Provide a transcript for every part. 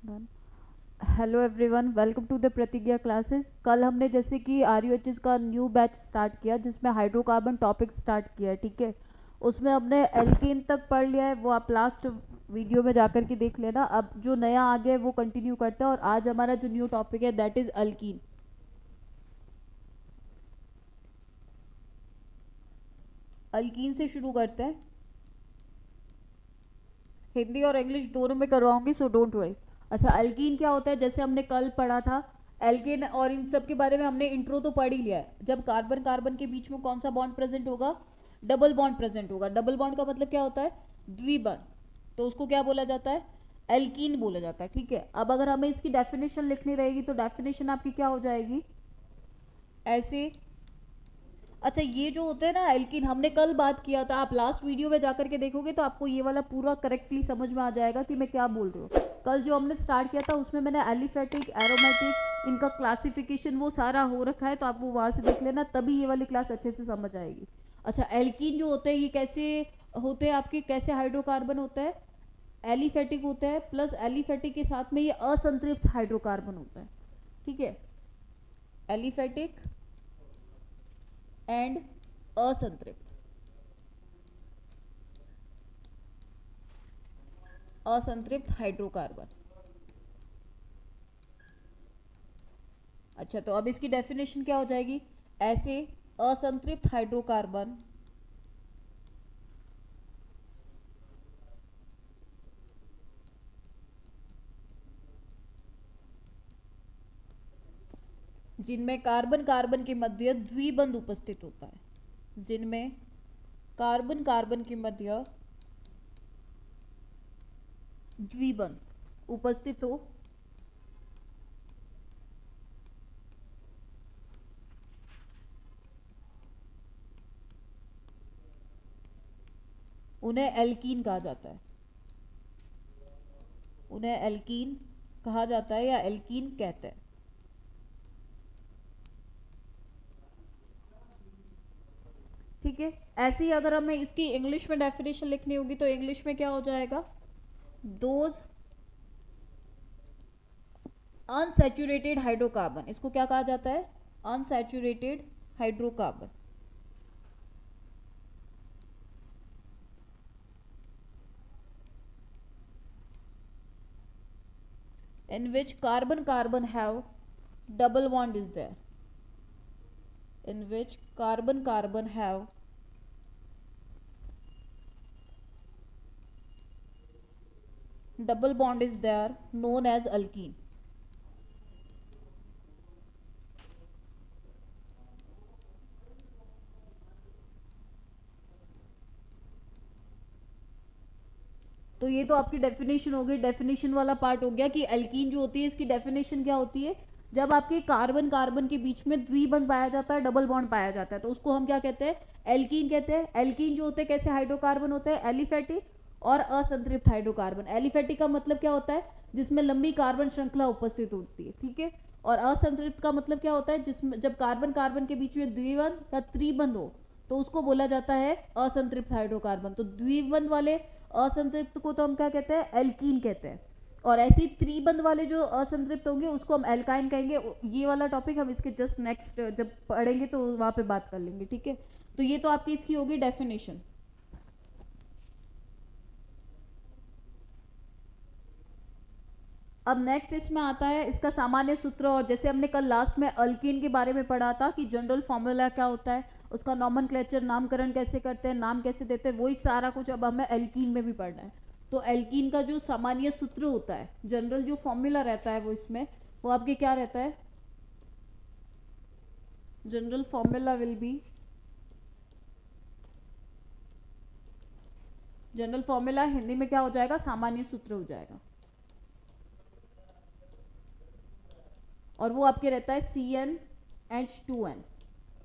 Done. Hello everyone, welcome to the Pratigya classes. कल हमने जैसे कि आरयूएचएस का न्यू बैच स्टार्ट किया जिसमें हाइड्रोकार्बन टॉपिक स्टार्ट किया है, ठीक है। उसमें हमने एल्केन तक पढ़ लिया है, वो आप लास्ट वीडियो में जाकर के देख लेना। अब जो नया आ गया है वो कंटिन्यू करते हैं और आज हमारा जो न्यू टॉपिक है दैट इज अल्कीन। अल्कीन से शुरू करते हैं। हिंदी और इंग्लिश दोनों में करवाऊंगी, सो डोंट वरी। अच्छा, अल्कीन क्या होता है जैसे हमने कल पढ़ा था। एल्केन और इन सब के बारे में हमने इंट्रो तो पढ़ ही लिया है। जब कार्बन कार्बन के बीच में कौन सा बॉन्ड प्रेजेंट होगा? डबल बॉन्ड प्रेजेंट होगा। डबल बॉन्ड का मतलब क्या होता है? द्विबंध। तो उसको क्या बोला जाता है? एल्कीन बोला जाता है, ठीक है। अब अगर हमें इसकी डेफिनेशन लिखनी रहेगी तो डेफिनेशन आपकी क्या हो जाएगी? ऐसे। अच्छा, ये जो होता है ना एल्किन, हमने कल बात किया था। आप लास्ट वीडियो में जाकर के देखोगे तो आपको ये वाला पूरा करेक्टली समझ में आ जाएगा कि मैं क्या बोल रही हूँ। कल जो हमने स्टार्ट किया था उसमें मैंने एलिफेटिक, एरोमेटिक, इनका क्लासिफिकेशन वो सारा हो रखा है, तो आप वो वहाँ से देख लेना, तभी ये वाली क्लास अच्छे से समझ आएगी। अच्छा, एल्किन जो होते हैं ये कैसे होते हैं आपके, कैसे हाइड्रोकार्बन होता है? एलिफेटिक होता है, प्लस एलिफेटिक के साथ में ये असंतृप्त हाइड्रोकार्बन होता है, ठीक है। एलिफेटिक एंड असंतृप्त। असंतृप्त हाइड्रोकार्बन। अच्छा, तो अब इसकी डेफिनेशन क्या हो जाएगी? ऐसे असंतृप्त हाइड्रोकार्बन जिनमें कार्बन कार्बन के मध्य द्विबंध उपस्थित होता है। जिनमें कार्बन कार्बन के मध्य द्विबंध उपस्थित हो, उन्हें एल्कीन कहा जाता है। उन्हें एल्कीन कहा जाता है या एल्कीन कहते हैं, ठीक है। ऐसे ही अगर हमें इसकी इंग्लिश में डेफिनेशन लिखनी होगी तो इंग्लिश में क्या हो जाएगा? दोज अनसैचुरेटेड हाइड्रोकार्बन, इसको क्या कहा जाता है? Unsaturated hydrocarbon. in which carbon carbon have double bond is there. In which carbon carbon have double bond is there, known as alkene. तो ये तो आपकी डेफिनेशन हो गई। डेफिनेशन वाला पार्ट हो गया कि एल्कीन जो होती है इसकी डेफिनेशन क्या होती है? जब आपके कार्बन कार्बन के बीच में द्विबंध पाया जाता है, डबल बॉन्ड पाया जाता है, तो उसको हम क्या कहते हैं? एल्कीन कहते हैं। एल्कीन जो होते हैं कैसे हाइड्रोकार्बन होते हैं? एलिफेटिक और असंतृप्त हाइड्रोकार्बन। एलिफेटिक का मतलब क्या होता है? जिसमें लंबी कार्बन श्रृंखला उपस्थित होती है, ठीक है। और असंतृप्त का मतलब क्या होता है? जिसमें जब कार्बन कार्बन के बीच में द्विबंध या त्रिबंध हो तो उसको बोला जाता है असंतृप्त हाइड्रोकार्बन। तो द्विबंध वाले असंतृप्त को तो हम क्या कहते हैं? एल्कीन कहते हैं। और ऐसे ही त्रिबंध वाले जो असंतृप्त होंगे उसको हम एल्काइन कहेंगे। ये वाला टॉपिक हम इसके जस्ट नेक्स्ट जब पढ़ेंगे तो वहाँ पे बात कर लेंगे, ठीक है। तो ये तो आपकी इसकी होगी डेफिनेशन। अब नेक्स्ट इसमें आता है इसका सामान्य सूत्र। और जैसे हमने कल लास्ट में अल्कीन के बारे में पढ़ा था कि जनरल फॉर्मूला क्या होता है, उसका नॉमनक्लेचर, नामकरण कैसे करते हैं, नाम कैसे देते हैं, वही सारा कुछ अब हमें एल्कीन में भी पढ़ना है। तो एल्कीन का जो सामान्य सूत्र होता है, जनरल जो फॉर्मूला रहता है वो इसमें, वो आपके क्या रहता है? General formula will be, general formula Hindi में क्या हो जाएगा? सामान्य सूत्र हो जाएगा। और वो आपके रहता है CnH2n,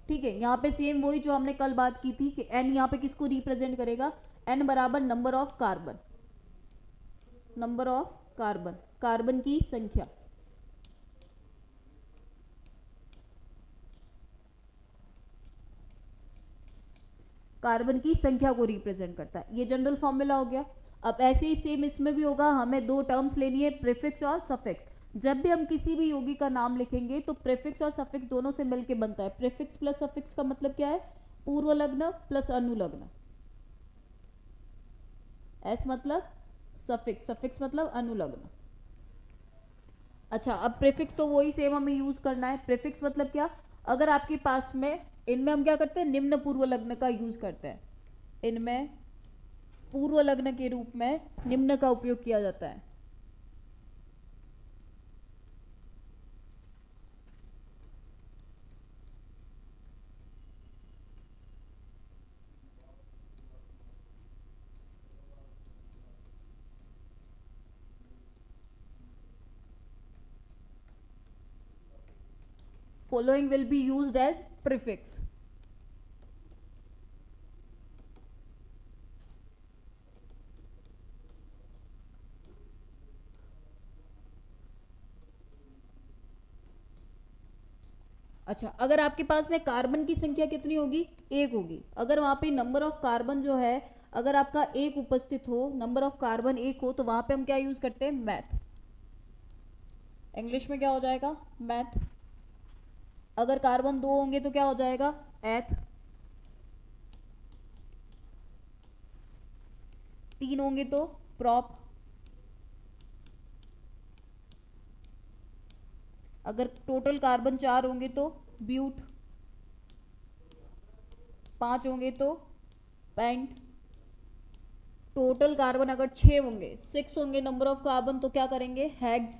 ठीक है। यहाँ पे सेम वही जो हमने कल बात की थी कि n यहाँ पे किसको रिप्रेजेंट करेगा? n बराबर number of carbon, number of carbon, carbon की संख्या। कार्बन की संख्या को रिप्रेजेंट करता है। ये जनरल फॉर्मूला हो गया। अब ऐसे ही सेम इसमें भी होगा, हमें दो टर्म्स लेनी है, प्रीफिक्स और सफिक्स। जब भी हम किसी भी योगी का नाम लिखेंगे तो प्रीफिक्स और सफिक्स दोनों से मिलके बनता है। प्रीफिक्स प्लस सफिक्स का मतलब क्या है? पूर्व लग्न प्लस अनुलग्न। एस मतलब सफिक्स, सफिक्स मतलब अनुलग्न। अच्छा, अब प्रीफिक्स तो वही सेम हमें यूज करना है। प्रीफिक्स मतलब क्या? अगर आपके पास में, इनमें हम क्या करते हैं, निम्न पूर्व लग्न का यूज करते हैं। इनमें पूर्व लग्न के रूप में निम्न का उपयोग किया जाता है। Following will be used as prefix. अच्छा, अगर आपके पास में कार्बन की संख्या कितनी होगी? एक होगी। अगर वहां पे नंबर ऑफ कार्बन जो है, अगर आपका एक उपस्थित हो, नंबर ऑफ कार्बन एक हो, तो वहां पे हम क्या यूज करते हैं? मैथ। इंग्लिश में क्या हो जाएगा? मैथ। अगर कार्बन दो होंगे तो क्या हो जाएगा? एथ। तीन होंगे तो प्रॉप। अगर टोटल कार्बन चार होंगे तो ब्यूट। पांच होंगे तो पेंट। टोटल कार्बन अगर 6 होंगे, 6 होंगे नंबर ऑफ कार्बन, तो क्या करेंगे? हेक्स।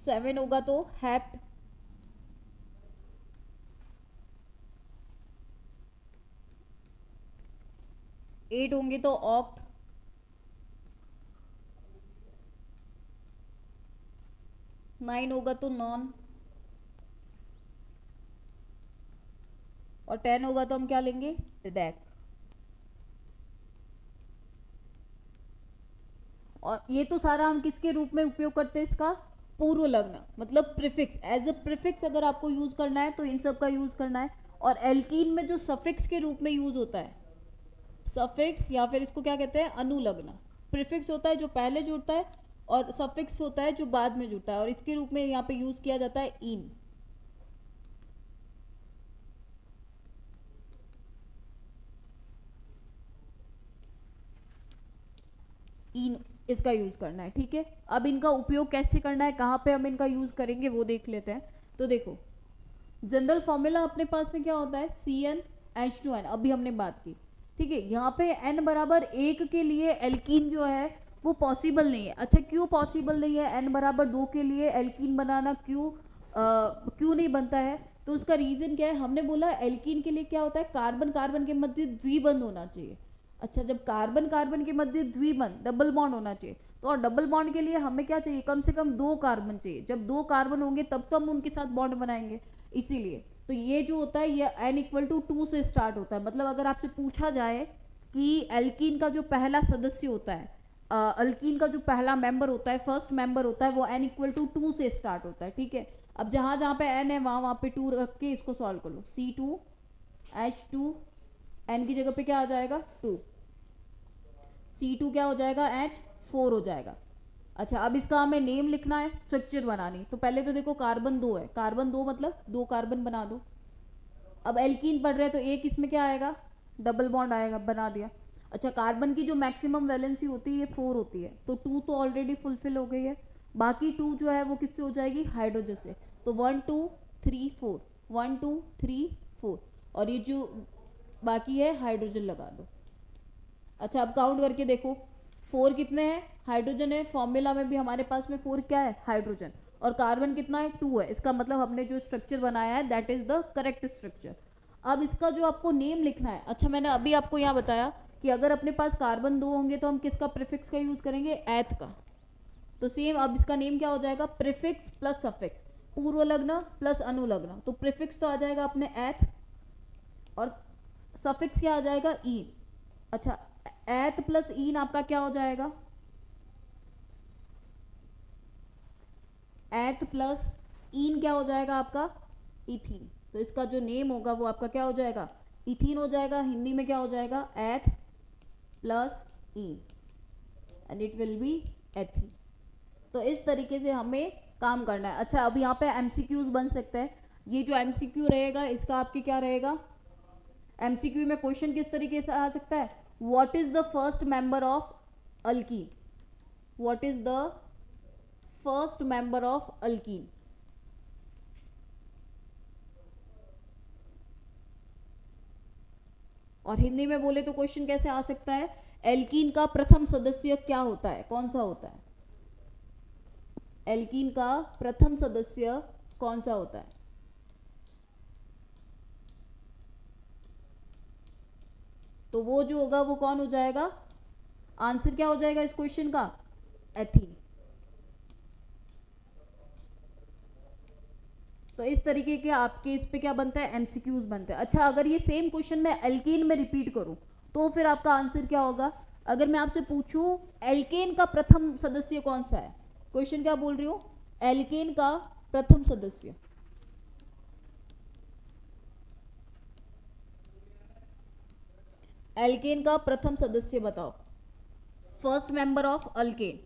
7 होगा तो हेप्ट। 8 होंगे तो ऑक्ट। 9 होगा तो नॉन। और 10 होगा तो हम क्या लेंगे? डेक। और ये तो सारा हम किसके रूप में उपयोग करते हैं इसका? पूर्व लग्न, मतलब प्रीफिक्स। एज अ प्रीफिक्स अगर आपको यूज करना है तो इन सब का यूज करना है। और एल्कीन में जो सफिक्स के रूप में यूज होता है, सफिक्स या फिर इसको क्या कहते हैं? अनुलग्न। प्रीफिक्स होता है जो पहले जुड़ता है, और सफिक्स होता है जो बाद में जुड़ता है, और इसके रूप में यहाँ पे यूज किया जाता है इन। इन इसका यूज करना है, ठीक है। अब इनका उपयोग कैसे करना है, कहाँ पे हम इनका यूज करेंगे वो देख लेते हैं। तो देखो, जनरल फॉर्मूला अपने पास में क्या होता है? CnH2n, अभी हमने बात की, ठीक है। यहाँ पे n बराबर 1 के लिए एल्कीन जो है वो पॉसिबल नहीं है। अच्छा, क्यों पॉसिबल नहीं है? n बराबर 2 के लिए एल्कीन बनाना क्यों नहीं बनता है? तो उसका रीजन क्या है? हमने बोला एल्कीन के लिए क्या होता है? कार्बन कार्बन के मध्य द्विबंध होना चाहिए। अच्छा, जब कार्बन कार्बन के मध्य द्विबंध, डबल बॉन्ड होना चाहिए, तो और डबल बॉन्ड के लिए हमें क्या चाहिए? कम से कम 2 कार्बन चाहिए। जब 2 कार्बन होंगे तब तो हम उनके साथ बॉन्ड बनाएंगे। इसीलिए तो ये जो होता है ये n=2 से स्टार्ट होता है। मतलब अगर आपसे पूछा जाए कि एल्कीन का जो पहला सदस्य होता है, अल्कीन का जो पहला मेंबर होता है, फर्स्ट मेंबर होता है, वो n=2 से स्टार्ट होता है, ठीक है। अब जहां जहां पे n है वहां वहां पे 2 रख के इसको सॉल्व कर लो। C2H2, n की जगह पे क्या आ जाएगा? 2। C2 क्या हो जाएगा? H4 हो जाएगा। अच्छा, अब इसका हमें नेम लिखना है, स्ट्रक्चर बनानी। तो पहले तो देखो कार्बन 2 है, कार्बन 2 मतलब 2 कार्बन बना दो। अब एल्कीन पढ़ रहे हैं तो एक इसमें क्या आएगा? डबल बॉन्ड आएगा, बना दिया। अच्छा, कार्बन की जो मैक्सिमम वैलेंसी होती है ये 4 होती है, तो 2 तो ऑलरेडी फुलफिल हो गई है। बाकी 2 जो है वो किससे हो जाएगी? हाइड्रोजन से। तो 1 2 3 4, 1 2 3 4, और ये जो बाकी है हाइड्रोजन लगा दो। अच्छा, अब काउंट करके देखो, 4 कितने हैं? हाइड्रोजन है। फॉर्मूला में भी हमारे पास में 4 क्या है? हाइड्रोजन। और कार्बन कितना है? 2 है। इसका मतलब हमने जो स्ट्रक्चर बनाया है that is the correct structure. अब इसका जो आपको नेम लिखना है, अच्छा मैंने अभी आपको यहाँ बताया कि अगर अपने पास कार्बन 2 होंगे तो हम किसका प्रीफिक्स का यूज करेंगे? एथ का। तो सेम अब इसका नेम क्या हो जाएगा? प्रीफिक्स प्लस सफिक्स, पूर्व लग्न प्लस अनुलग्न। तो प्रीफिक्स तो आ जाएगा अपने एथ, और सफिक्स क्या आ जाएगा? ईन। अच्छा, एथ प्लस ईन आपका क्या हो जाएगा? एथ प्लस ईन क्या हो जाएगा आपका? इथीन। तो इसका जो नेम होगा वो आपका क्या हो जाएगा? इथीन हो जाएगा। हिंदी में क्या हो जाएगा? एथ plus in and it will be ethene. तो इस तरीके से हमें काम करना है। अच्छा, अब यहाँ पे एमसीक्यूज बन सकते हैं। ये जो एमसीक्यू रहेगा इसका आपके क्या रहेगा, एमसीक्यू में क्वेश्चन किस तरीके से आ सकता है, what is the first member of alkyne, what is the first member of alkyne. और हिंदी में बोले तो क्वेश्चन कैसे आ सकता है, एल्कीन का प्रथम सदस्य क्या होता है, कौन सा होता है, एल्कीन का प्रथम सदस्य कौन सा होता है। तो वो जो होगा वो कौन हो जाएगा, आंसर क्या हो जाएगा इस क्वेश्चन का, एथीन। तो इस तरीके के आपके इस पे क्या बनता है, एमसीक्यूज बनते हैं। अच्छा, अगर ये सेम क्वेश्चन मैं एल्केन में रिपीट करूं तो फिर आपका आंसर क्या होगा। अगर मैं आपसे पूछूं एल्केन का प्रथम सदस्य कौन सा है, क्वेश्चन क्या बोल रही हूं, एल्केन का प्रथम सदस्य, एल्केन का प्रथम सदस्य बताओ, first member of alkane.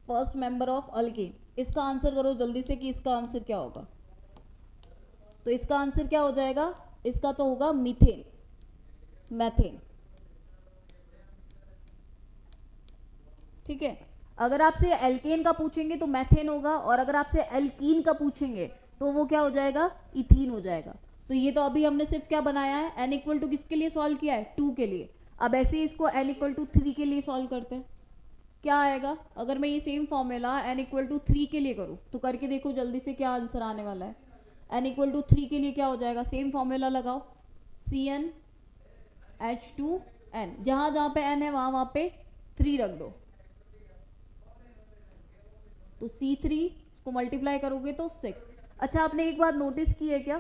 First member of alkane, इसका आंसर करो जल्दी से कि इसका आंसर क्या होगा। तो इसका आंसर क्या हो जाएगा, इसका तो होगा मीथेन, मैथेन। ठीक है, अगर आपसे एल्केन का पूछेंगे तो मैथेन होगा, और अगर आपसे एल्कीन का पूछेंगे तो वो क्या हो जाएगा, इथीन हो जाएगा। तो ये तो अभी हमने सिर्फ क्या बनाया है, n इक्वल टू किसके लिए सॉल्व किया है, 2 के लिए। अब ऐसे ही इसको n इक्वल टू 3 के लिए सॉल्व करते हैं, क्या आएगा। अगर मैं ये same formula n equal to 3 के लिए करूँ तो करके देखो जल्दी से क्या आंसर आने वाला है। n इक्वल टू 3 के लिए क्या हो जाएगा, सेम फॉर्मूला लगाओ, CnH2n, जहाँ जहाँ पे n है वहाँ वहाँ पे 3 रख दो, तो C3 इसको मल्टीप्लाई करोगे तो 6। अच्छा, आपने एक बात नोटिस की है क्या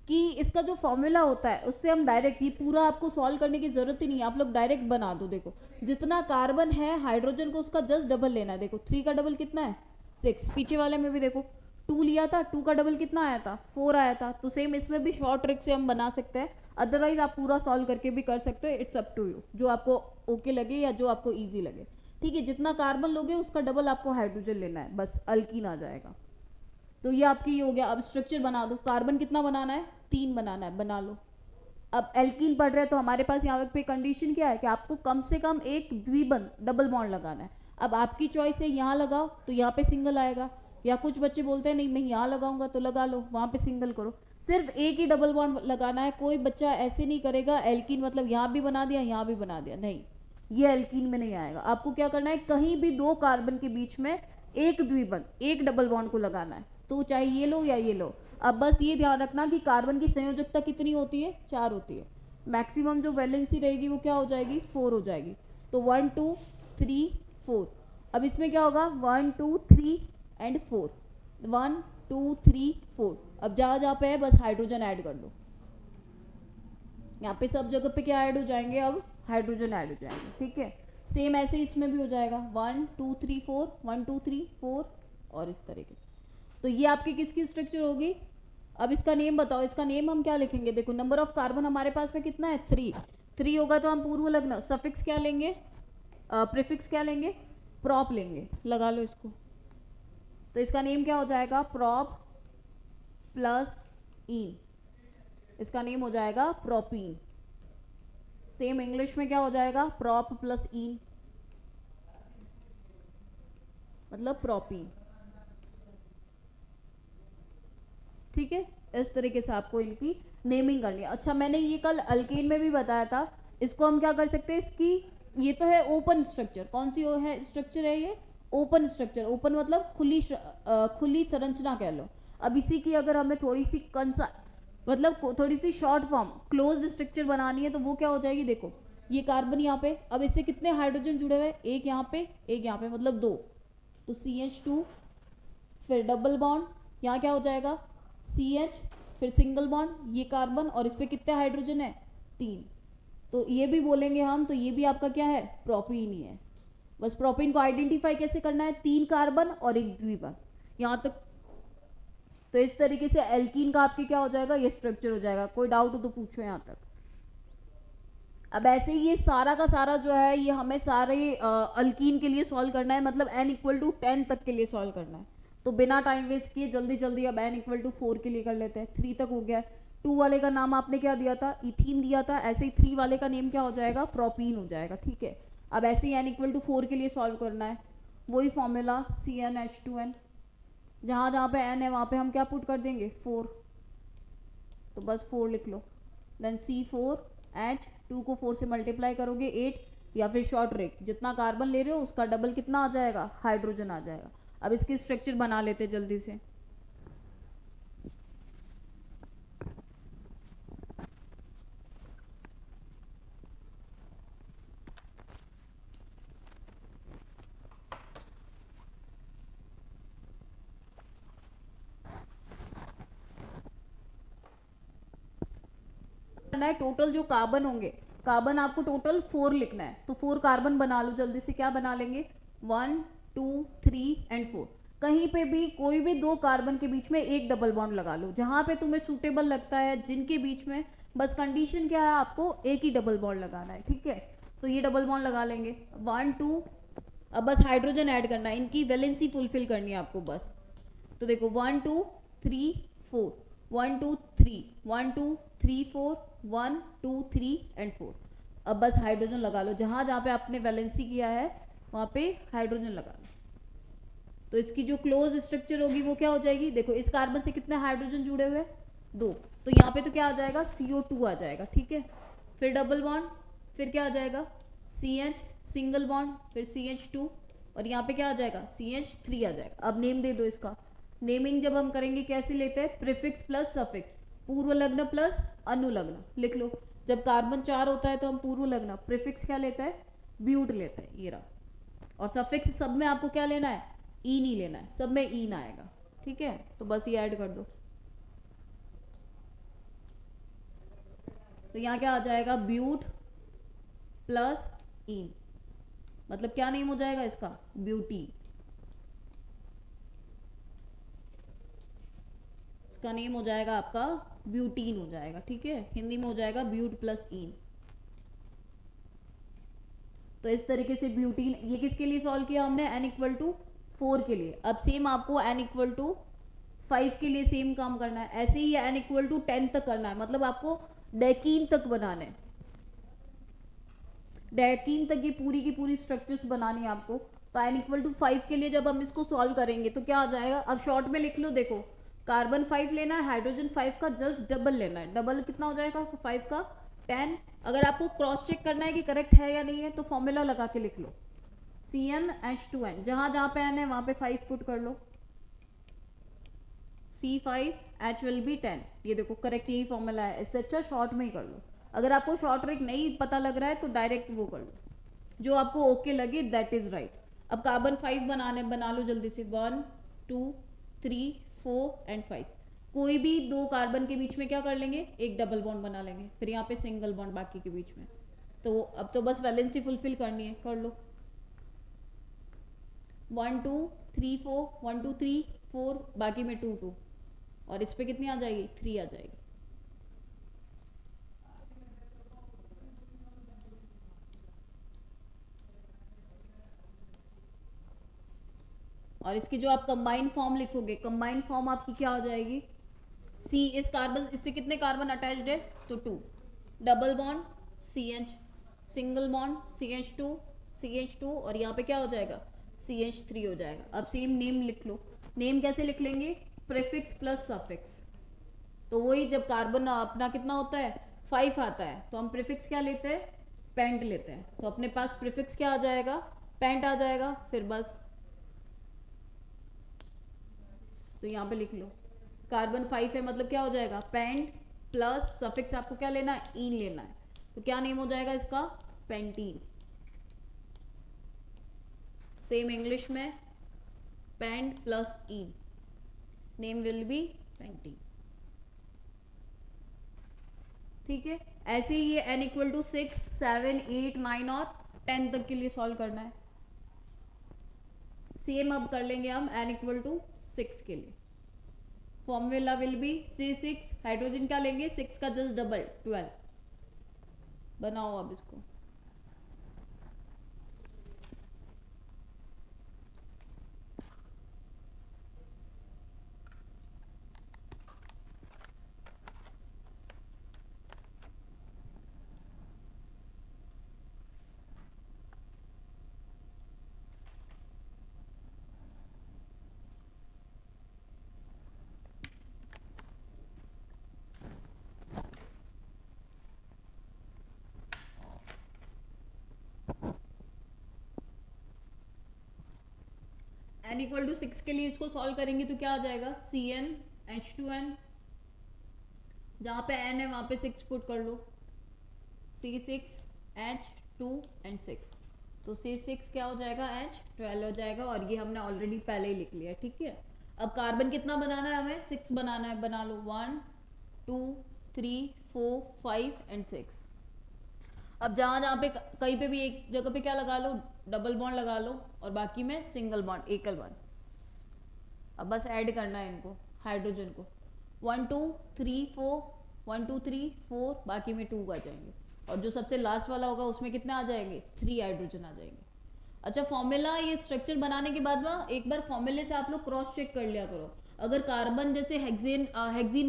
कि इसका जो फॉर्मूला होता है उससे हम डायरेक्ट, ये पूरा आपको सॉल्व करने की जरूरत ही नहीं है, आप लोग डायरेक्ट बना दो। देखो जितना कार्बन है हाइड्रोजन को उसका जस्ट डबल लेना है। देखो 3 का डबल कितना है, 6। पीछे वाले में भी देखो 2 लिया था, 2 का डबल कितना आया था, 4 आया था। तो सेम इसमें भी शॉर्ट ट्रिक से हम बना सकते हैं, अदरवाइज आप पूरा सॉल्व करके भी कर सकते हो, इट्स अप टू यू, जो आपको ओके लगे या जो आपको ईजी लगे। ठीक है, जितना कार्बन लोगे उसका डबल आपको हाइड्रोजन लेना है, बस अल्कीन आ जाएगा। तो ये आपकी ये हो गया। अब स्ट्रक्चर बना दो, कार्बन कितना बनाना है, 3 बनाना है, बना लो। अब एल्कीन पढ़ रहे हैं तो हमारे पास यहाँ पे कंडीशन क्या है कि आपको कम से कम एक द्विबंध डबल बॉन्ड लगाना है। अब आपकी चॉइस है, यहाँ लगाओ तो यहाँ पे सिंगल आएगा, या कुछ बच्चे बोलते हैं नहीं मैं यहाँ लगाऊंगा, तो लगा लो, वहाँ पे सिंगल करो। सिर्फ एक ही डबल बॉन्ड लगाना है, कोई बच्चा ऐसे नहीं करेगा एल्कीन मतलब यहाँ भी बना दिया यहाँ भी बना दिया, नहीं, ये एल्कीन में नहीं आएगा। आपको क्या करना है, कहीं भी 2 कार्बन के बीच में एक द्विबंध, एक डबल बॉन्ड को लगाना है, तो चाहे ये लो या ये लो। अब बस ये ध्यान रखना कि कार्बन की संयोजकता कितनी होती है, 4 होती है। मैक्सिमम जो वैलेंसी रहेगी वो क्या हो जाएगी, 4 हो जाएगी। तो 1 2 3 4। अब इसमें क्या होगा, 1 2 3 एंड 4, 1 2 3 4। अब जहाँ जहाँ पे है बस हाइड्रोजन ऐड कर दो, यहाँ पे सब जगह पे क्या ऐड हो जाएंगे, अब हाइड्रोजन ऐड हो जाएंगे। ठीक है, सेम ऐसे इसमें भी हो जाएगा, 1 2 3 4, 1 2 3 4, और इस तरीके से। तो ये आपकी किसकी स्ट्रक्चर होगी। अब इसका नेम बताओ, इसका नेम हम क्या लिखेंगे। देखो नंबर ऑफ कार्बन हमारे पास में कितना है, 3 होगा, तो हम पूर्व लग्न सफिक्स क्या लेंगे, प्रीफिक्स क्या लेंगे, प्रॉप लेंगे, लगा लो इसको। तो इसका नेम क्या हो जाएगा, प्रॉप प्लस ईन, इसका नेम हो जाएगा प्रोपीन। सेम इंग्लिश में क्या हो जाएगा, प्रॉप प्लस ईन मतलब प्रोपीन। ठीक है, इस तरीके से आपको इनकी नेमिंग करनी है। अच्छा, मैंने ये कल अल्केन में भी बताया था, इसको हम क्या कर सकते हैं, इसकी ये तो है ओपन स्ट्रक्चर, कौन सी है स्ट्रक्चर है ये, ओपन स्ट्रक्चर। ओपन मतलब खुली संरचना कह लो। अब इसी की अगर हमें थोड़ी सी मतलब थोड़ी सी शॉर्ट फॉर्म क्लोज स्ट्रक्चर बनानी है तो वो क्या हो जाएगी। देखो ये कार्बन यहाँ पे, अब इससे कितने हाइड्रोजन जुड़े हुए, एक यहाँ पे एक यहाँ पे, मतलब 2, तो CH2, फिर डबल बॉन्ड, यहाँ क्या हो जाएगा CH, फिर सिंगल बॉन्ड, ये कार्बन, और इस पे कितने हाइड्रोजन है, 3। तो ये भी बोलेंगे हम, तो ये भी आपका क्या है, प्रोपीन ही है। बस प्रोपीन को आइडेंटिफाई कैसे करना है, 3 कार्बन और एक द्विबंध। यहाँ तक तो इस तरीके से एल्कीन का आपके क्या हो जाएगा, ये स्ट्रक्चर हो जाएगा। कोई डाउट हो तो पूछो यहाँ तक। अब ऐसे ही ये सारा का सारा जो है ये हमें सारे अल्कीन के लिए सॉल्व करना है, मतलब n इक्वल टू 10 तक के लिए सॉल्व करना है। तो बिना टाइम वेस्ट किए जल्दी जल्दी अब n इक्वल टू 4 के लिए कर लेते हैं। 3 तक हो गया। 2 वाले का नाम आपने क्या दिया था, इथीन दिया था। ऐसे ही 3 वाले का नेम क्या हो जाएगा, प्रोपीन हो जाएगा। ठीक है, अब ऐसे ही n इक्वल टू 4 के लिए सॉल्व करना है। वही फॉर्मूला CnH2n, जहाँ जहाँ पे n है वहाँ पे हम क्या पुट कर देंगे, 4, तो बस 4 लिख लो। देन C4H, 2 को 4 से मल्टीप्लाई करोगे 8, या फिर शॉर्ट ट्रिक, जितना कार्बन ले रहे हो उसका डबल कितना आ जाएगा, हाइड्रोजन आ जाएगा। अब इसकी स्ट्रक्चर बना लेते जल्दी से। करना है टोटल जो कार्बन होंगे, कार्बन आपको टोटल 4 लिखना है। तो 4 कार्बन बना लो जल्दी से। क्या बना लेंगे, 1 2 3 एंड 4। कहीं पे भी कोई भी 2 कार्बन के बीच में एक डबल बॉन्ड लगा लो, जहां पे तुम्हें सूटेबल लगता है, जिनके बीच में। बस कंडीशन क्या है, आपको एक ही डबल बॉन्ड लगाना है। ठीक है, तो ये डबल बॉन्ड लगा लेंगे 1 2। अब बस हाइड्रोजन ऐड करना है, इनकी वैलेंसी फुलफिल करनी है आपको बस। तो देखो 1 2 3 4, 1 2 3, 1 2 3 4, 1 2 3 एंड 4। अब बस हाइड्रोजन लगा लो, जहाँ जहाँ पे आपने वैलेंसी किया है वहाँ पे हाइड्रोजन लगा लो। तो इसकी जो क्लोज स्ट्रक्चर होगी वो क्या हो जाएगी, देखो इस कार्बन से कितने हाइड्रोजन जुड़े हुए, 2। तो यहाँ पे तो क्या आ जाएगा, CO2 आ जाएगा। ठीक है, फिर डबल बॉन्ड, फिर क्या आ जाएगा CH, सिंगल बॉन्ड, फिर CH2, और यहाँ पे क्या आ जाएगा CH3 आ जाएगा। अब नेम दे दो इसका। नेमिंग जब हम करेंगे कैसे लेते हैं, प्रीफिक्स प्लस सफिक्स, पूर्व लग्न प्लस अनुलग्न। लिख लो, जब कार्बन 4 होता है तो हम पूर्व लग्न, प्रीफिक्स क्या लेता है, ब्यूट लेता है, ये रहा। और सफिक्स सब में आपको क्या लेना है, ईन ही लेना है, सब में ईन आएगा। ठीक है, तो बस ये ऐड कर दो। तो यहाँ क्या आ जाएगा, ब्यूट प्लस ईन, मतलब क्या नेम हो जाएगा इसका, ब्यूटी। इसका नेम हो जाएगा आपका ब्यूटीन हो जाएगा। ठीक है, हिंदी में हो जाएगा ब्यूट प्लस ईन। तो इस तरीके से ब्यूटीन, ये किसके लिए सॉल्व किया हमने, n इक्वल टू 4 के लिए। अब सेम आपको n इक्वल टू 5 के लिए सेम काम करना है। ऐसे ही n इक्वल टू 10 तक करना है, मतलब आपको डेकीन तक बनाना है। डेकीन तक ये पूरी की पूरी स्ट्रक्चर्स बनानी है आपको। तो n इक्वल टू 5 के लिए जब हम इसको सॉल्व करेंगे तो क्या आ जाएगा, अब शॉर्ट में लिख लो। देखो कार्बन 5 लेना है, हाइड्रोजन 5 का जस्ट डबल लेना है। डबल कितना हो जाएगा 5 का 10। अगर आपको क्रॉस चेक करना है कि करेक्ट है या नहीं है तो फॉर्मूला लगा के लिख लो, CnH2n, जहाँ जहाँ पे n है वहाँ पे 5 पुट कर लो, C5H will be 10। ये देखो करेक्ट यही फॉर्मूला है। इससे अच्छा शॉर्ट में ही कर लो। अगर आपको शॉर्ट ट्रिक नहीं पता लग रहा है तो डायरेक्ट वो कर लो, जो आपको ओके लगे दैट इज राइट। अब कार्बन 5 बना लो जल्दी से, 1 2 3 4 एंड 5। कोई भी 2 कार्बन के बीच में क्या कर लेंगे, एक डबल बॉन्ड बना लेंगे, फिर यहाँ पे सिंगल बॉन्ड बाकी के बीच में। तो अब तो बस वैलेंसी फुलफिल करनी है, कर लो। 1 2 3 4, 1 2 3 4, बाकी में 2 2, और इस पे कितनी आ जाएगी, 3 आ जाएगी। और इसकी जो आप कंबाइन फॉर्म लिखोगे, कंबाइन फॉर्म आपकी क्या हो जाएगी, सी, इस कार्बन, इससे कितने कार्बन अटैच्ड है, तो 2, double bond CH, single bond CH2, CH2, और यहाँ पे क्या हो जाएगा CH3 हो जाएगा। अब सेम नेम लिख लो। नेम कैसे लिख लेंगे, प्रीफिक्स प्लस सफिक्स। तो वही जब कार्बन अपना कितना होता है 5 आता है तो हम प्रीफिक्स क्या लेते हैं, पेंट लेते हैं। तो अपने पास प्रीफिक्स क्या आ जाएगा, पेंट आ जाएगा। फिर बस तो यहाँ पे लिख लो, कार्बन 5 है मतलब क्या हो जाएगा, पेंट प्लस सफिक्स आपको क्या लेना है, ईन लेना है। तो क्या नेम हो जाएगा इसका, पेंटीन। सेम इंग्लिश में pent plus ene, name will be pentene. ठीक है, ऐसे ही ये n इक्वल टू 6 7 8 9 और 10 तक के लिए सॉल्व करना है। सेम अब कर लेंगे हम n इक्वल टू 6 के लिए। Formula will be C6, hydrogen क्या लेंगे 6 का जस्ट डबल 12। बनाओ अब इसको। n इक्वल टू 6 के लिए इसको सॉल्व करेंगे तो क्या आ जाएगा CnH2n, जहां पे n है वहां पे 6 पुट कर लो, C6H2n6, तो C6 क्या हो जाएगा H12 हो जाएगा, और ये हमने ऑलरेडी पहले ही लिख लिया, ठीक है। अब कार्बन कितना बनाना है हमें 6 बनाना है, बना लो 1 2 3 4 5 एंड 6। अब जहां जहां पे कहीं पे भी एक जगह पे क्या लगा लो डबल बॉन्ड लगा लो, और बाकी में सिंगल बॉन्ड एकल बॉन्ड। अब बस ऐड करना है इनको हाइड्रोजन को 1 2 3 4 1 2 3 4, बाकी में 2 आ जाएंगे, और जो सबसे लास्ट वाला होगा उसमें कितने आ जाएंगे 3 हाइड्रोजन आ जाएंगे। अच्छा फॉर्मूला ये स्ट्रक्चर बनाने के बाद ना एक बार फॉर्मूले से आप लोग क्रॉस चेक कर लिया करो। अगर कार्बन जैसे हेक्सेन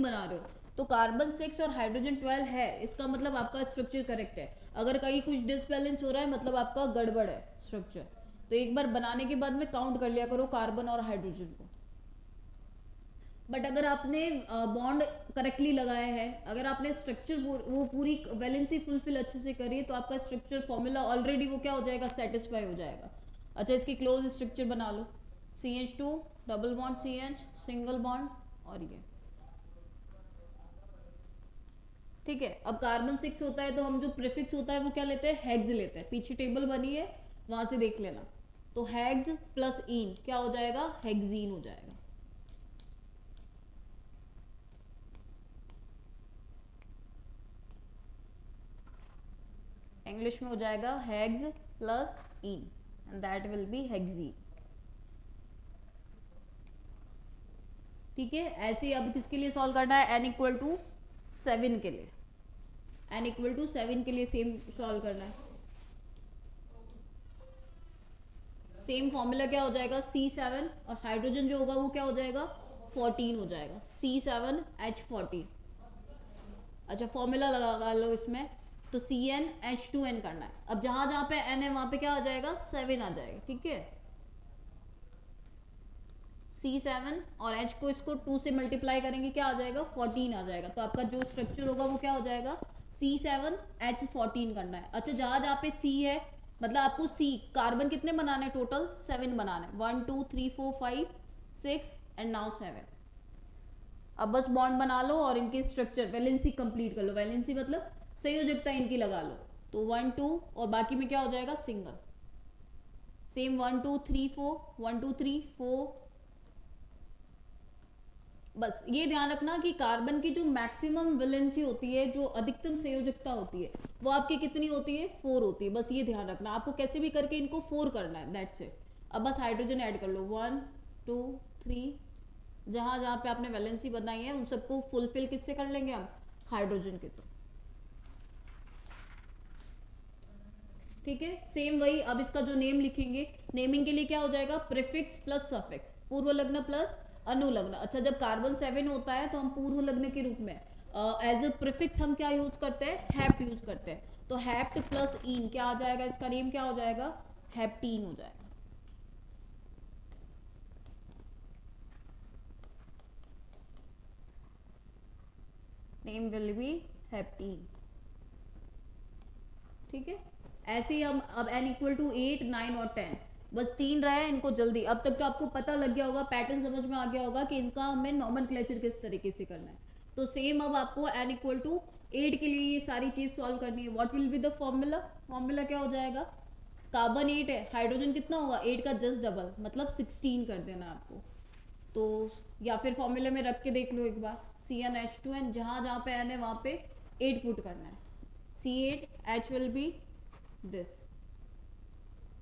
बना रहे हो तो कार्बन 6 और हाइड्रोजन 12 है, इसका मतलब आपका स्ट्रक्चर करेक्ट है। अगर कहीं कुछ डिसबैलेंस हो रहा है मतलब आपका गड़बड़ है स्ट्रक्चर। तो एक बार बनाने के बाद में काउंट कर लिया करो कार्बन और हाइड्रोजन को। बट अगर आपने बॉन्ड करेक्टली लगाया है, अगर आपने स्ट्रक्चर वो पूरी वैलेंसी फुलफिल अच्छे से करी है, तो आपका स्ट्रक्चर फॉर्मूला ऑलरेडी वो क्या हो जाएगा सेटिस्फाई हो जाएगा। अच्छा इसकी क्लोज स्ट्रक्चर बना लो CH2 double bond CH single bond, और ये ठीक है। अब कार्बन 6 होता है तो हम जो प्रीफिक्स होता है वो क्या लेते हैं हेक्स लेते हैं, पीछे टेबल बनी है वहां से देख लेना। तो हेक्स प्लस इन क्या हो जाएगा हेक्सीन हो जाएगा। इंग्लिश में हो जाएगा hex plus in and that will B hexene. ठीक है, ऐसे ही अब किसके लिए सॉल्व करना है n इक्वल टू 7 के लिए, n इक्वल टू 7 के लिए सेम सॉल्व करना है। सेम फॉर्मूला क्या हो जाएगा C7, और हाइड्रोजन जो होगा वो क्या हो जाएगा 14 हो जाएगा C7H14। अच्छा फॉर्मूला लगा लो इसमें, तो CnH2n करना है। अब जहां जहां पे n है वहां पे क्या आ जाएगा 7 आ जाएगा, ठीक है। C7 और H को इसको 2 से मल्टीप्लाई करेंगे क्या आ जाएगा 14 आ जाएगा। तो आपका जो स्ट्रक्चर होगा वो क्या हो जाएगा C7H14 करना है। अच्छा जहां जहां पे C है मतलब आपको C कार्बन कितने बनाने हैं टोटल 7 बनाना है, 1 2 3 4 5 6 एंड नाउ 7। अब बस बॉन्ड बना लो और इनकी स्ट्रक्चर वैलेंसी कंप्लीट कर लो, वैलेंसी मतलब संयोजकता इनकी लगा लो। तो 1 2 और बाकी में क्या हो जाएगा सिंगल, सेम 1 2 3 4 1 2 3 4। बस ये ध्यान रखना कि कार्बन की जो मैक्सिमम वैलेंसी होती है, जो अधिकतम संयोजकता होती है, वो आपकी कितनी होती है 4 होती है। बस ये ध्यान रखना, आपको कैसे भी करके इनको 4 करना है, दैट्स इट। अब बस हाइड्रोजन ऐड कर लो 1 2 3, जहां जहां पे आपने वैलेंसी बनाई है उन सबको फुलफिल किससे कर लेंगे हम हाइड्रोजन के थ्रू। ठीक है, सेम वही। अब इसका जो नेम लिखेंगे, नेमिंग के लिए क्या हो जाएगा प्रीफिक्स प्लस सफिक्स, पूर्व लग्न प्लस अनुलग्न। अच्छा जब कार्बन 7 होता है तो हम पूर्व लग्न के रूप में एज ए प्रीफिक्स हम क्या यूज करते हैं हैप्ट यूज करते हैं। तो हैप्ट प्लस इन क्या आ जाएगा, इसका नेम क्या हो जाएगा हैप्टीन हो जाएगा। Name will be heptene. ठीक है, ऐसे ही हम अब n इक्वल टू 8 9 और 10 बस 3 रहे हैं इनको जल्दी। अब तक तो आपको पता लग गया होगा, पैटर्न समझ में आ गया होगा कि इनका हमें नॉमेनक्लेचर किस तरीके से करना है। तो सेम अब आपको n इक्वल टू 8 के लिए ये सारी चीज सॉल्व करनी है। What will be the formula, formula क्या हो जाएगा कार्बन 8 है, हाइड्रोजन कितना होगा 8 का जस्ट डबल मतलब 16 कर देना आपको। तो या फिर फॉर्मूले में रख के देख लो एक बार CnH2n, जहां जहां पे n है वहां पे 8 पुट करना है। C8H विल बी दिस,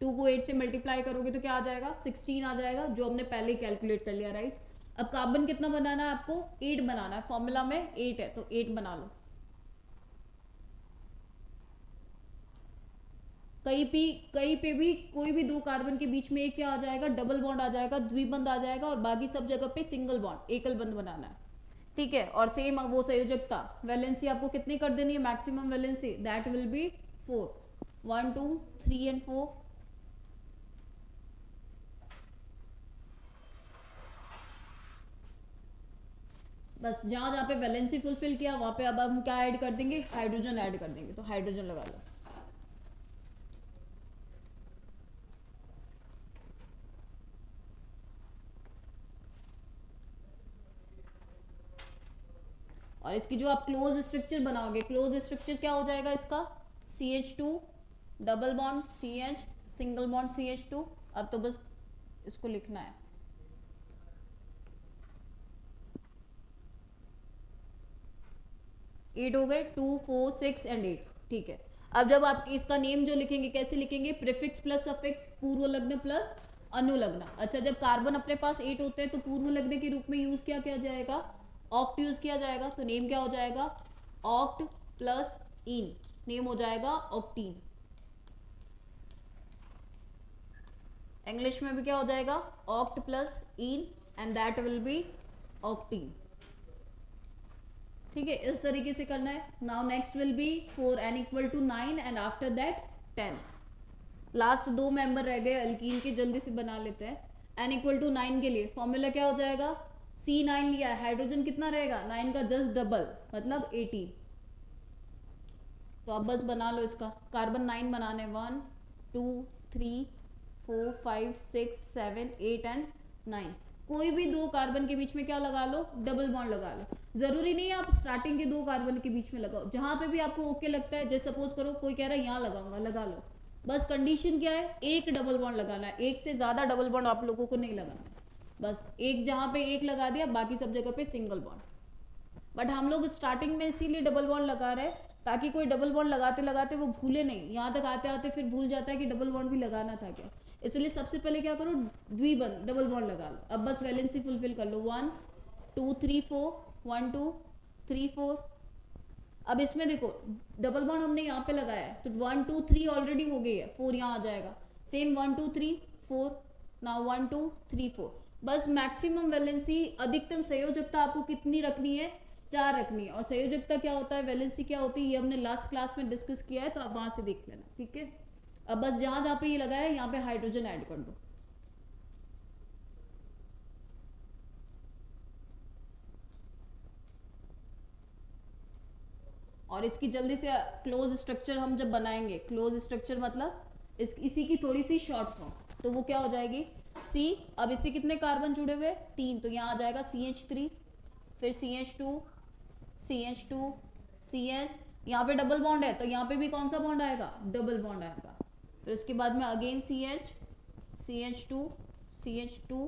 2 को 8 से मल्टीप्लाई करोगे तो क्या आ जाएगा 16 आ जाएगा, जो हमने पहले ही कैलकुलेट कर लिया राइट। अब कार्बन कितना बनाना है आपको, 8 बनाना है, फॉर्मूला में 8 है तो 8 बना लो। कहीं पे भी कोई भी दो कार्बन के बीच में एक क्या आ जाएगा, डबल बॉन्ड आ जाएगा, द्विबंध आ जाएगा, और बाकी सब जगह पे सिंगल बॉन्ड, एकल बंध बनाना है, ठीक है। और सेम वो संयोजकता, वैलेंसी आपको कितनी कर देनी है, maximum valency, that will be 4, 1 2 3 and 4। बस जहां जहां पे वैलेंसी फुलफिल किया वहां पे अब हम क्या ऐड कर देंगे, हाइड्रोजन ऐड कर देंगे, तो हाइड्रोजन लगा लो। और इसकी जो आप क्लोज स्ट्रक्चर बनाओगे, क्लोज स्ट्रक्चर क्या हो जाएगा इसका, CH2 double bond CH single bond CH2। अब तो बस इसको लिखना है, एट हो गए, 2 4 6 एंड 8, ठीक है। अब जब आप इसका नेम जो लिखेंगे कैसे लिखेंगे, प्रीफिक्स प्लस सफिक्स, पूर्व लग्न प्लस अनुलग्न। अच्छा, जब कार्बन अपने पास 8 होते हैं तो पूर्व लग्न के रूप में यूज क्या किया जाएगा, ऑक्ट यूज किया जाएगा, तो नेम क्या हो जाएगा, ऑक्ट प्लस इन, नेम हो जाएगा ऑक्टीन। इंग्लिश में भी क्या हो जाएगा, oct plus in and that will be octene, ठीक है। इस तरीके से करना है। Now next will be 4 n equal to 9 and after that 10। Last दो मेंबर रह गए अल्कीन के, जल्दी से बना लेते हैं। n इक्वल टू 9 के लिए फॉर्मूला क्या हो जाएगा, C9 लिया है, हाइड्रोजन कितना रहेगा, 9 का जस्ट डबल मतलब 18। तो अब बस बना लो इसका, कार्बन 9 बनाने, 1 2 3 4 5 6 7 8 एंड 9। कोई भी दो कार्बन के बीच में क्या लगा लो, डबल बॉन्ड लगा लो। जरूरी नहीं है आप स्टार्टिंग के दो कार्बन के बीच में लगाओ, जहां पे भी आपको ओके लगता है। जैसे सपोज करो कोई कह रहा है यहाँ लगाऊंगा, लगा लो। बस कंडीशन क्या है, एक डबल बॉन्ड लगाना है, एक से ज्यादा डबल बॉन्ड आप लोगों को नहीं लगाना है। बस एक जहां पे एक लगा दिया, बाकी सब जगह पे सिंगल बॉन्ड। बट हम लोग स्टार्टिंग में इसीलिए डबल बॉन्ड लगा रहे हैं ताकि कोई डबल बॉन्ड लगाते लगाते वो भूले नहीं, यहाँ तक आते आते फिर भूल जाता है कि डबल बॉन्ड भी लगाना था क्या। इसलिए सबसे पहले क्या करो, द्विबंध डबल बॉन्ड लगा लो। अब बस वैलेंसी फुलफिल कर लो, 1 2 3 4 1 2 3 4। अब इसमें देखो डबल बॉन्ड हमने यहाँ पे लगाया है तो 1 2 3 ऑलरेडी हो गई है, 4 यहाँ आ जाएगा। Same 1 2 3 4, now 1 2 3 4। बस मैक्सिमम वैलेंसी, अधिकतम संयोजकता आपको कितनी रखनी है, 4 रखनी है। और संयोजकता क्या होता है, वैलेंसी क्या होती है, ये हमने लास्ट क्लास में डिस्कस किया है, तो आप वहां से देख लेना, ठीक है। अब बस जहां जहां पे ये लगा है यहाँ पे हाइड्रोजन ऐड कर दो। और इसकी जल्दी से क्लोज स्ट्रक्चर हम जब बनाएंगे, क्लोज स्ट्रक्चर मतलब इसी की थोड़ी सी शॉर्ट फॉर्म, तो वो क्या हो जाएगी, C। अब इससे कितने कार्बन जुड़े हुए, 3, तो यहाँ आ जाएगा CH3, फिर CH2 CH2 CH, यहाँ पे डबल बॉन्ड है तो यहाँ पे भी कौन सा बॉन्ड आएगा, डबल बॉन्ड आएगा। फिर उसके बाद में again CH CH2 CH2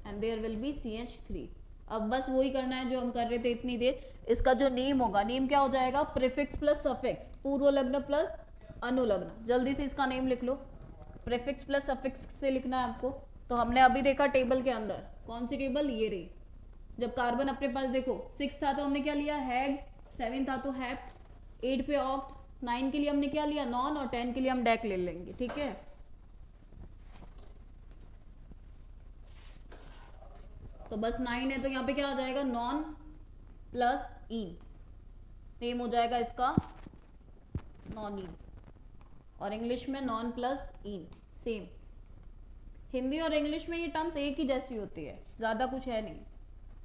and there will be CH3। अब बस वही करना है जो हम कर रहे थे इतनी देर। इसका जो नेम होगा, नेम क्या हो जाएगा, प्रीफिक्स प्लस सफिक्स, पूर्व लग्न प्लस अनुलग्न। जल्दी से इसका नेम लिख लो, प्रीफिक्स प्लस सफिक्स से लिखना है आपको। तो हमने अभी देखा टेबल के अंदर, कौन सी टेबल, ये रही। जब कार्बन अपने पास देखो 6 था तो हमने क्या लिया, हेक्स, 7 था तो हेप्ट, 8 पे ऑक्ट, 9 के लिए हमने क्या लिया, नॉन, और 10 के लिए हम डेक ले लेंगे, ठीक है। तो बस 9 है तो यहाँ पे क्या आ जाएगा, नॉन प्लस इन, नेम हो जाएगा इसका नॉन इन, और इंग्लिश में नॉन प्लस इन। सेम हिंदी और इंग्लिश में ये टर्म्स एक ही जैसी होती है, ज़्यादा कुछ है नहीं।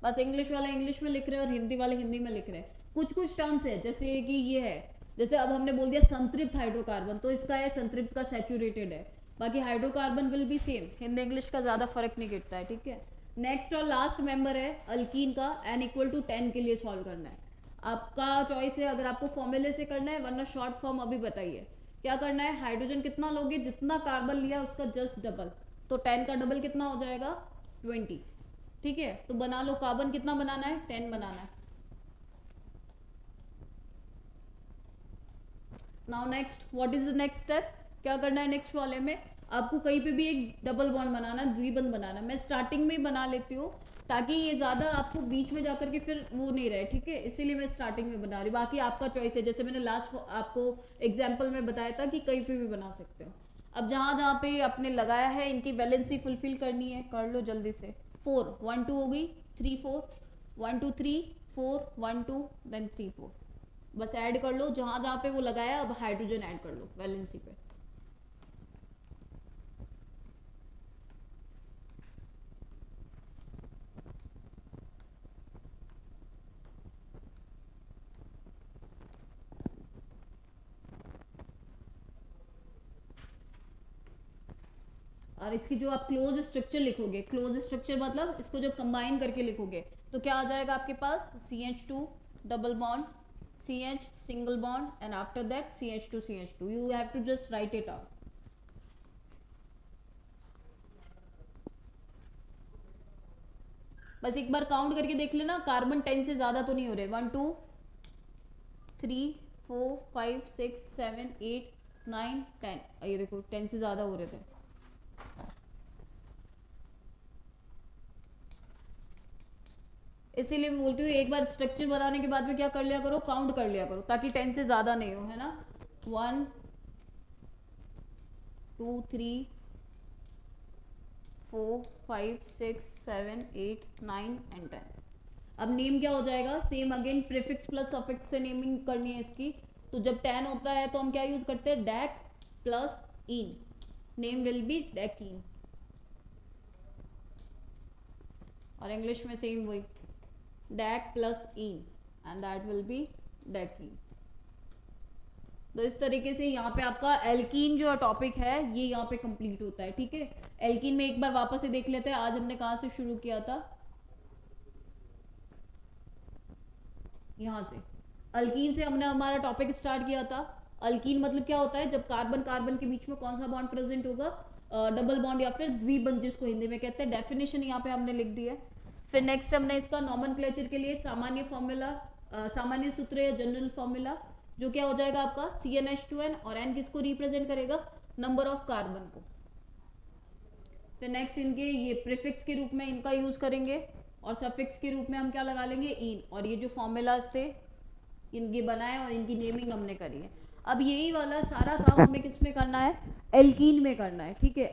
बस इंग्लिश वाले इंग्लिश में लिख रहे हैं और हिंदी वाले हिंदी में लिख रहे हैं। कुछ कुछ टर्म्स है, जैसे कि ये है, जैसे अब हमने बोल दिया संतृप्त हाइड्रोकार्बन, तो इसका है संतृप्त का सैचुरेटेड है। बाकी hydrocarbon will be same, Hindi English का ज़्यादा फर्क नहीं गिरता है, ठीक है। नेक्स्ट और लास्ट मेंबर है अल्कीन का, n इक्वल टू 10 के लिए सॉल्व करना है। आपका चॉइस है, अगर आपको फॉर्मूले से करना है, वरना शॉर्ट फॉर्म अभी बताइए क्या करना है। हाइड्रोजन कितना लोगे, जितना कार्बन लिया उसका जस्ट डबल, तो 10 का डबल कितना हो जाएगा, 20, ठीक है। तो बना लो, कार्बन कितना बनाना है, 10 बनाना है। Now next, what is the next step, क्या करना है नेक्स्ट वाले में, आपको कहीं पे भी एक डबल बॉन्ड बनाना, द्विबंध बनाना, मैं स्टार्टिंग में ही बना लेती हूँ ताकि ये ज़्यादा आपको बीच में जाकर के फिर वो नहीं रहे, ठीक है, इसीलिए मैं स्टार्टिंग में बना रही हूँ। बाकी आपका चॉइस है, जैसे मैंने लास्ट आपको एग्जाम्पल में बताया था कि कहीं पे भी बना सकते हो। अब जहाँ जहाँ पे आपने लगाया है इनकी वैलेंसी फुलफिल करनी है, कर लो जल्दी से। 4 1 2 हो गई, 3 4 1 2 3 4 1 2 देन 3 4, बस ऐड कर लो जहाँ जहाँ पे वो लगाया, अब हाइड्रोजन ऐड कर लो वैलेंसी पे। और इसकी जो आप क्लोज स्ट्रक्चर लिखोगे, क्लोज स्ट्रक्चर मतलब इसको जब कंबाइन करके लिखोगे तो क्या आ जाएगा आपके पास, CH2 double bond, CH single bond and after that CH2 you have to just write it out. बस एक बार काउंट करके देख लेना, कार्बन 10 से ज्यादा तो नहीं हो रहे। 1 2 3 4 5 6 7 8 9 10, ये देखो 10 से ज्यादा हो रहे थे। इसीलिए मैं बोलती हूँ एक बार स्ट्रक्चर बनाने के बाद में क्या कर लिया करो, काउंट कर लिया करो ताकि 10 से ज्यादा नहीं हो, है ना। 1 2 3 4 5 6 7 8 9 एंड 10। अब नेम क्या हो जाएगा, same again prefix plus suffix से नेमिंग करनी है इसकी। तो जब 10 होता है तो हम क्या यूज करते हैं, dec plus yne, name will be decyne. और इंग्लिश में सेम वही, dec plus in and that will be decyne. तो इस तरीके से यहाँ पे आपका एल्कीन जो टॉपिक है ये यहाँ पे कंप्लीट होता है, ठीक है। एल्कीन में एक बार वापस से देख लेते हैं, आज हमने कहाँ से शुरू किया था, यहाँ से अल्कीन से हमने हमारा टॉपिक स्टार्ट किया था। अल्कीन मतलब क्या होता है, जब कार्बन कार्बन के बीच में कौन सा बॉन्ड प्रेजेंट होगा, डबल बॉन्ड या फिर द्विबंध जिसको हिंदी में कहते हैं। डेफिनेशन यहाँ पे हमने लिख दी है। फिर नेक्स्ट हमने इसका नॉमेनक्लेचर के लिए सामान्य फॉर्मूला, सामान्य सूत्र या जनरल फॉर्मूला, जो क्या हो जाएगा आपका CnH2n, और n किसको रिप्रेजेंट करेगा, नंबर ऑफ कार्बन को। फिर नेक्स्ट इनके ये प्रीफिक्स के रूप में इनका यूज करेंगे, और सफिक्स के रूप में हम क्या लगा लेंगे, इन। और ये जो फॉर्मूलाज थे इनके बनाए और इनकी नेमिंग हमने करी है। अब यही वाला सारा काम हमें किस में करना है, एल्कीन में करना है, ठीक है,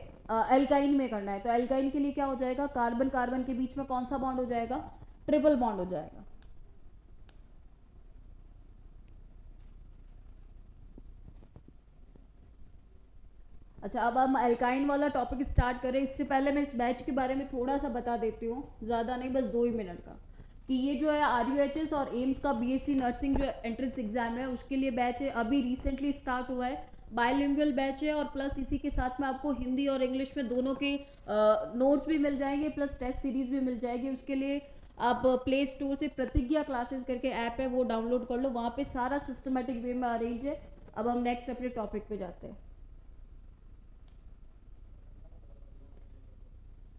एल्काइन में करना है। तो एल्काइन के लिए क्या हो जाएगा, कार्बन कार्बन के बीच में कौन सा बॉन्ड हो जाएगा, ट्रिपल बॉन्ड हो जाएगा। अच्छा, अब हम एल्काइन वाला टॉपिक स्टार्ट करें। इससे पहले मैं इस बैच के बारे में थोड़ा सा बता देती हूँ, ज़्यादा नहीं, बस 2 ही मिनट का, कि ये जो है RUHS और एम्स का BSc नर्सिंग जो एंट्रेंस एग्जाम है उसके लिए बैच है, अभी रिसेंटली स्टार्ट हुआ है। बायलिंगुअल बैच है, और प्लस इसी के साथ में आपको हिंदी और इंग्लिश में दोनों के नोट्स भी मिल जाएंगे, प्लस टेस्ट सीरीज भी मिल जाएगी। उसके लिए आप प्ले स्टोर से प्रतिज्ञा क्लासेस करके ऐप है वो डाउनलोड कर लो, वहाँ पे सारा सिस्टमेटिक वे में अरेंज है। अब हम नेक्स्ट अपने टॉपिक पे जाते हैं।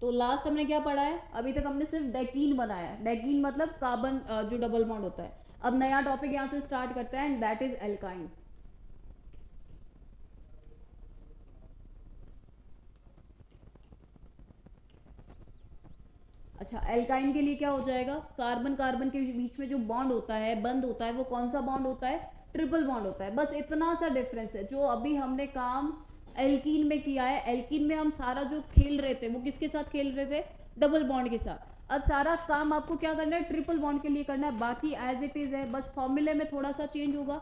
तो लास्ट हमने क्या पढ़ा है, अभी तक हमने सिर्फ डेकीन बनाया है। डेकीन मतलब कार्बन जो डबल बॉन्ड होता है। अब नया टॉपिक यहाँ से स्टार्ट करता है, एंड दैट इज एल्काइन। अच्छा, एल्काइन के लिए क्या हो जाएगा, कार्बन कार्बन के बीच में जो बॉन्ड होता है, बंद होता है, वो कौन सा बॉन्ड होता है, ट्रिपल बॉन्ड होता है। बस इतना सा डिफरेंस है। जो अभी हमने काम एल्कीन में किया है, एल्कीन में हम सारा जो खेल रहे थे वो किसके साथ खेल रहे थे, डबल बॉन्ड के साथ। अब सारा काम आपको क्या करना है, ट्रिपल बॉन्ड के लिए करना है। बाकी एज इट इज है, बस फॉर्मूले में थोड़ा सा चेंज होगा।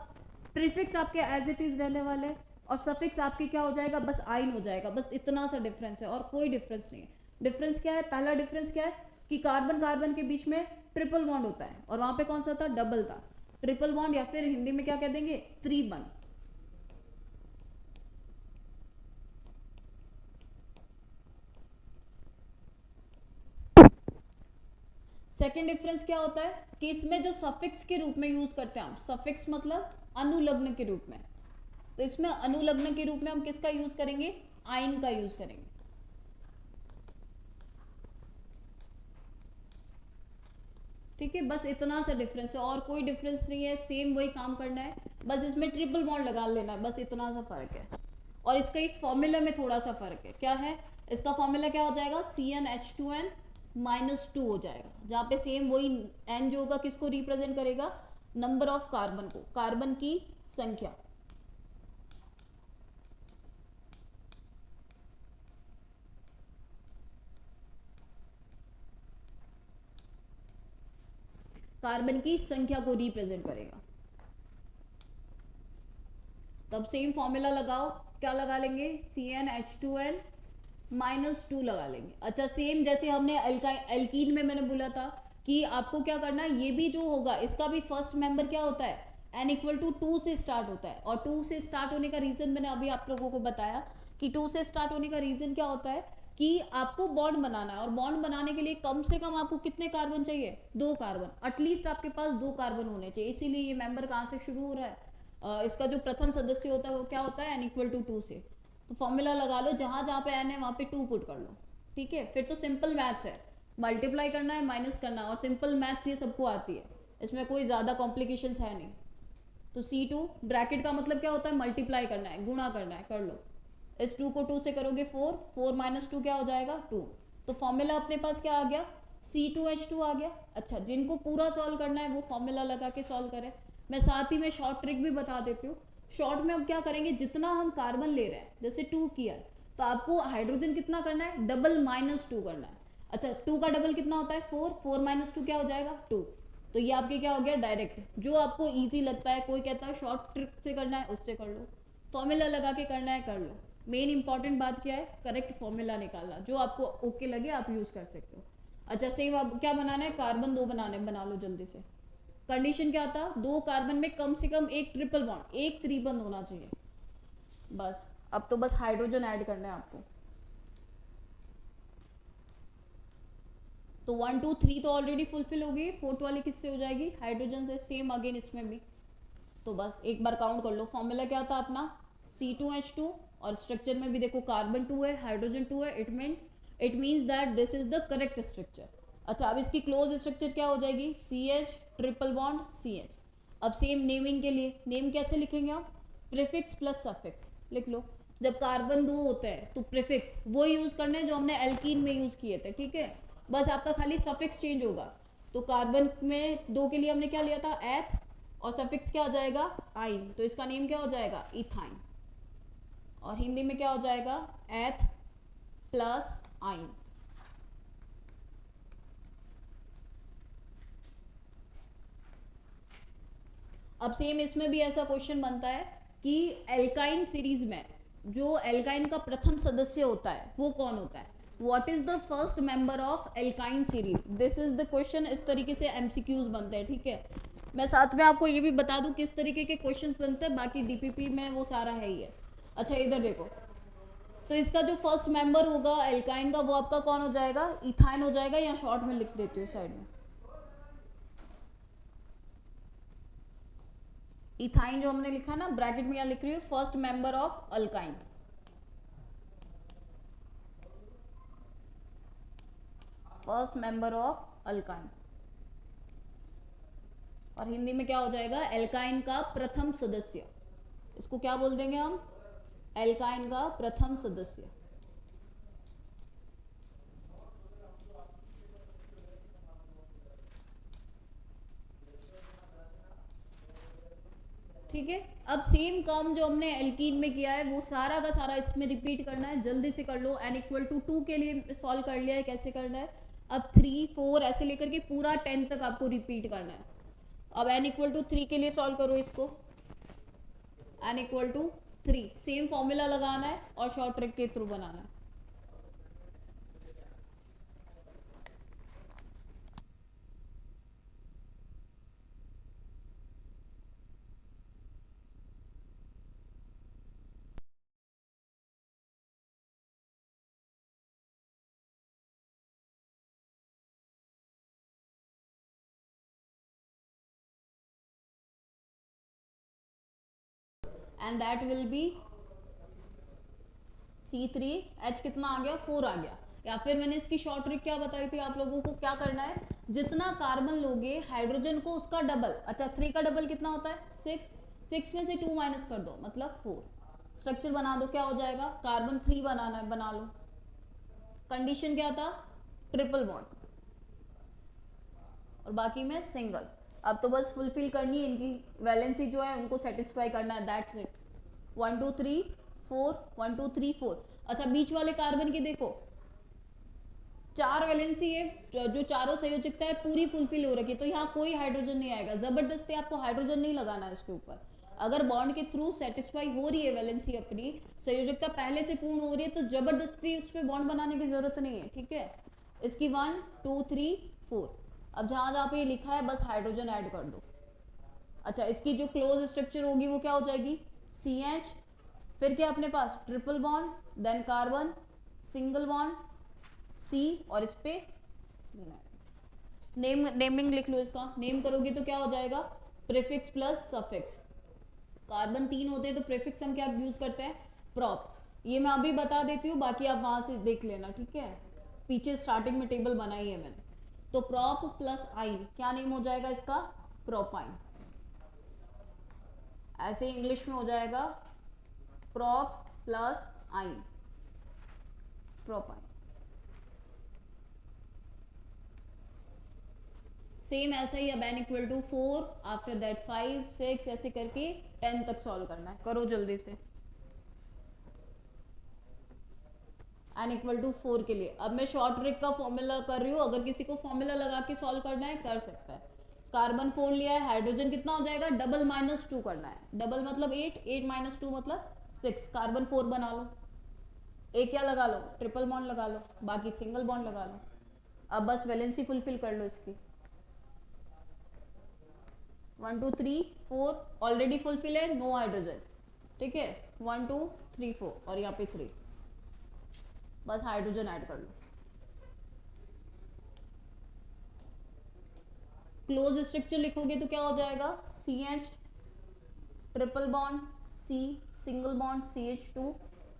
प्रीफिक्स आपके एज इट इज रहने वाले, और सफिक्स आपके क्या हो जाएगा, बस आइन हो जाएगा। बस इतना सा डिफरेंस है और कोई डिफरेंस नहीं है। डिफरेंस क्या है, पहला डिफरेंस क्या है कि कार्बन कार्बन के बीच में ट्रिपल बॉन्ड होता है, और वहां पे कौन सा था, डबल था। ट्रिपल बॉन्ड या फिर हिंदी में क्या कह देंगे, त्रिबंध। सेकेंड डिफरेंस क्या होता है कि इसमें जो सफिक्स के रूप में यूज करते हैं हम, सफिक्स मतलब अनुलग्न के रूप में, तो इसमें अनुलग्न के रूप में हम किसका यूज करेंगे, आइन का यूज करेंगे। ठीक है, बस इतना सा डिफरेंस है और कोई डिफरेंस नहीं है, सेम वही काम करना है, बस इसमें ट्रिपल बॉन्ड लगा लेना है, बस इतना सा फर्क है। और इसका एक फॉर्मूला में थोड़ा सा फर्क है। क्या है इसका फॉर्मूला? क्या हो जाएगा? CnH2n -2 हो जाएगा, जहाँ पे सेम वही n जो होगा किसको रिप्रेजेंट करेगा? नंबर ऑफ कार्बन को, कार्बन की संख्या। कार्बन की संख्या को रिप्रेजेंट करेगा। तब सेम फॉर्मूला लगाओ, क्या लगा लेंगे? CnH2n -2 लगा लेंगे। अच्छा सेम जैसे हमने एल्कीन में मैंने बोला था कि आपको क्या करना है, ये भी जो होगा इसका भी फर्स्ट मेंबर क्या होता है? n=2 से स्टार्ट होता है। और 2 से स्टार्ट होने का रीजन मैंने अभी आप लोगों को बताया कि 2 से स्टार्ट होने का रीजन क्या होता है कि आपको बॉन्ड बनाना है, और बॉन्ड बनाने के लिए कम से कम आपको कितने कार्बन चाहिए? 2 कार्बन, एटलीस्ट आपके पास 2 कार्बन होने चाहिए। इसीलिए ये मेंबर कहाँ से शुरू हो रहा है? इसका जो प्रथम सदस्य होता है वो क्या होता है? n=2 से। तो फॉर्मूला लगा लो, जहां जहां पे n है वहां पे 2 पुट कर लो। ठीक है, फिर तो सिंपल मैथ्स है, मल्टीप्लाई करना है, माइनस करना है, और सिंपल मैथ्स ये सबको आती है, इसमें कोई ज़्यादा कॉम्प्लिकेशंस है नहीं। तो C2 ब्रैकेट का मतलब क्या होता है? मल्टीप्लाई करना है, गुणा करना है, कर लो। इस 2 को 2 से करोगे 4, 4 - 2 क्या हो जाएगा? 2। तो फॉर्मूला अपने पास क्या आ गया? C2H2 आ गया। अच्छा जिनको पूरा सॉल्व करना है वो फॉर्मूला लगा के सॉल्व करें। मैं साथ ही में शॉर्ट ट्रिक भी बता देती हूँ। शॉर्ट में अब क्या करेंगे, जितना हम कार्बन ले रहे हैं, जैसे 2 किया है तो आपको हाइड्रोजन कितना करना है? डबल -2 करना है। अच्छा 2 का डबल कितना होता है? 4, 4 - 2 क्या हो जाएगा? 2। तो ये आपके क्या हो गया? डायरेक्ट। जो आपको इजी लगता है, कोई कहता है शॉर्ट ट्रिक से करना है उससे कर लो, फॉर्मूला लगा के करना है कर लो। मेन इंपॉर्टेंट बात क्या है? करेक्ट फॉर्मूला निकालना, जो आपको ओके लगे आप यूज कर सकते हो। अच्छा सेम अब क्या बनाना है? कार्बन 2 बनाने, बना लो जल्दी से। कंडीशन क्या था? 2 कार्बन में कम से कम एक ट्रिपल बॉन्ड, एक त्रिबंध होना चाहिए। बस अब तो बस हाइड्रोजन ऐड करना है आपको। तो 1 2 3 तो ऑलरेडी फुलफिल हो गई, फोर्थ वाली किससे हो जाएगी? हाइड्रोजन से। सेम अगेन इसमें भी। तो बस एक बार काउंट कर लो, फॉर्मूला क्या था अपना? C2H2, और स्ट्रक्चर में भी देखो कार्बन 2 है, हाइड्रोजन 2 है, it means that this is the correct structure. अच्छा अब इसकी क्लोज स्ट्रक्चर क्या हो जाएगी? CH triple bond CH। अब सेम नेमिंग के लिए, नेम कैसे लिखेंगे आप? प्रीफिक्स प्लस सफिक्स लिख लो। जब कार्बन 2 होते हैं तो प्रीफिक्स वो यूज करने जो हमने एल्कीन में यूज किए थे। ठीक है, बस आपका खाली सफिक्स चेंज होगा। तो कार्बन में 2 के लिए हमने क्या लिया था? एथ, और सफिक्स क्या हो जाएगा? आइन। तो इसका नेम क्या हो जाएगा? इथाइन। और हिंदी में क्या हो जाएगा? एथ प्लस आइन। अब सेम इसमें भी ऐसा क्वेश्चन बनता है कि एल्काइन सीरीज में जो एल्काइन का प्रथम सदस्य होता है वो कौन होता है? What is the first member of alkyne series? This is the question. इस तरीके से एमसीक्यूज बनते हैं। ठीक है, मैं साथ में आपको ये भी बता दूं किस तरीके के क्वेश्चंस बनते हैं, बाकी डीपीपी में वो सारा है ही है। अच्छा इधर देखो, तो इसका जो फर्स्ट मेंबर होगा एल्काइन का वो आपका कौन हो जाएगा? इथाइन हो जाएगा, या शॉर्ट में लिख देती हूँ साइड में। इथाइन जो हमने लिखा ना ब्रैकेट में, यहाँ लिख रही हूँ first member of alkyne. First member of alkyne, और हिंदी में क्या हो जाएगा? एल्काइन का प्रथम सदस्य। इसको क्या बोल देंगे हम? एल्काइन का प्रथम सदस्य। ठीक है, अब सेम काम जो हमने एल्कीन में किया है वो सारा का सारा इसमें रिपीट करना है। जल्दी से कर लो। n=2 के लिए सॉल्व कर लिया है, कैसे करना है? अब 3 4 ऐसे लेकर के पूरा 10 तक आपको रिपीट करना है। अब n=3 के लिए सॉल्व करो इसको। n=3 सेम फॉर्मूला लगाना है और शॉर्ट ट्रिक के थ्रू बनाना है। And that will B C3H कितना आ गया? 4 आ गया। या फिर मैंने इसकी शॉर्ट ट्रिक क्या बताई थी आप लोगों को? क्या करना है, जितना कार्बन लोगे हाइड्रोजन को उसका डबल। अच्छा 3 का डबल कितना होता है? 6, 6 में से 2 माइनस कर दो मतलब 4। स्ट्रक्चर बना दो, क्या हो जाएगा, कार्बन 3 बनाना है, बना लो। कंडीशन क्या था, ट्रिपल बॉन्ड, और बाकी में सिंगल। अब तो बस फुलफिल करनी है, इनकी वैलेंसी जो है उनको सेटिस्फाई करना है, दैट्स इट। 1 2 3 4, 1 2 3 4। अच्छा बीच वाले कार्बन की देखो, 4 वैलेंसी है, जो चारों संयोजकता है पूरी फुलफिल हो रखी है, तो यहाँ कोई हाइड्रोजन नहीं आएगा, जबरदस्ती आपको हाइड्रोजन नहीं लगाना है उसके ऊपर। अगर बॉन्ड के थ्रू सेटिस्फाई हो रही है वैलेंसी, अपनी संयोजकता पहले से पूर्ण हो रही है, तो जबरदस्ती उस पर बॉन्ड बनाने की जरूरत नहीं है, ठीक है। इसकी 1 2 3 4, अब जहां जहां पे लिखा है बस हाइड्रोजन ऐड कर दो। अच्छा इसकी जो क्लोज स्ट्रक्चर होगी वो क्या हो जाएगी, CH, फिर क्या अपने पास triple bond, then carbon, single bond, C, और इस पे नेमिंग लिख लो, इसका नेम करोगे तो क्या हो जाएगा, प्रीफिक्स प्लस सफिक्स। कार्बन 3 होते हैं तो प्रीफिक्स हम क्या यूज करते हैं, प्रॉप। ये मैं अभी बता देती हूँ, बाकी आप वहां से देख लेना, ठीक है, पीछे स्टार्टिंग में टेबल बनाई है मैंने। तो प्रॉप प्लस आइन क्या नेम हो जाएगा इसका, प्रोपाइन। ऐसे इंग्लिश में हो जाएगा prop plus yne, propyne. Same ऐसा ही, अब n equal to 4, after that 5 6 ऐसे करके 10 तक सॉल्व करना है, करो जल्दी से। n इक्वल टू 4 के लिए अब मैं शॉर्ट ट्रिक का फॉर्मूला कर रही हूँ, अगर किसी को फॉर्मूला लगा के सॉल्व करना है कर सकता है। कार्बन 4 लिया है, हाइड्रोजन कितना हो जाएगा, डबल माइनस 2 करना है, डबल मतलब 8, 8 माइनस 2 मतलब 6, कार्बन 4 बना लो। एक क्या लगा लो, ट्रिपल बॉन्ड लगा लो, बाकी सिंगल बॉन्ड लगा लो। अब बस वैलेंसी फुलफिल कर लो इसकी, 1 2 3 4 ऑलरेडी फुलफिल है, नो हाइड्रोजन, ठीक है, 1 2 3 4 और यहाँ पे 3, बस हाइड्रोजन ऐड कर लो। क्लोज स्ट्रक्चर लिखोगे तो क्या हो जाएगा, CH, triple bond, C, single bond CH2,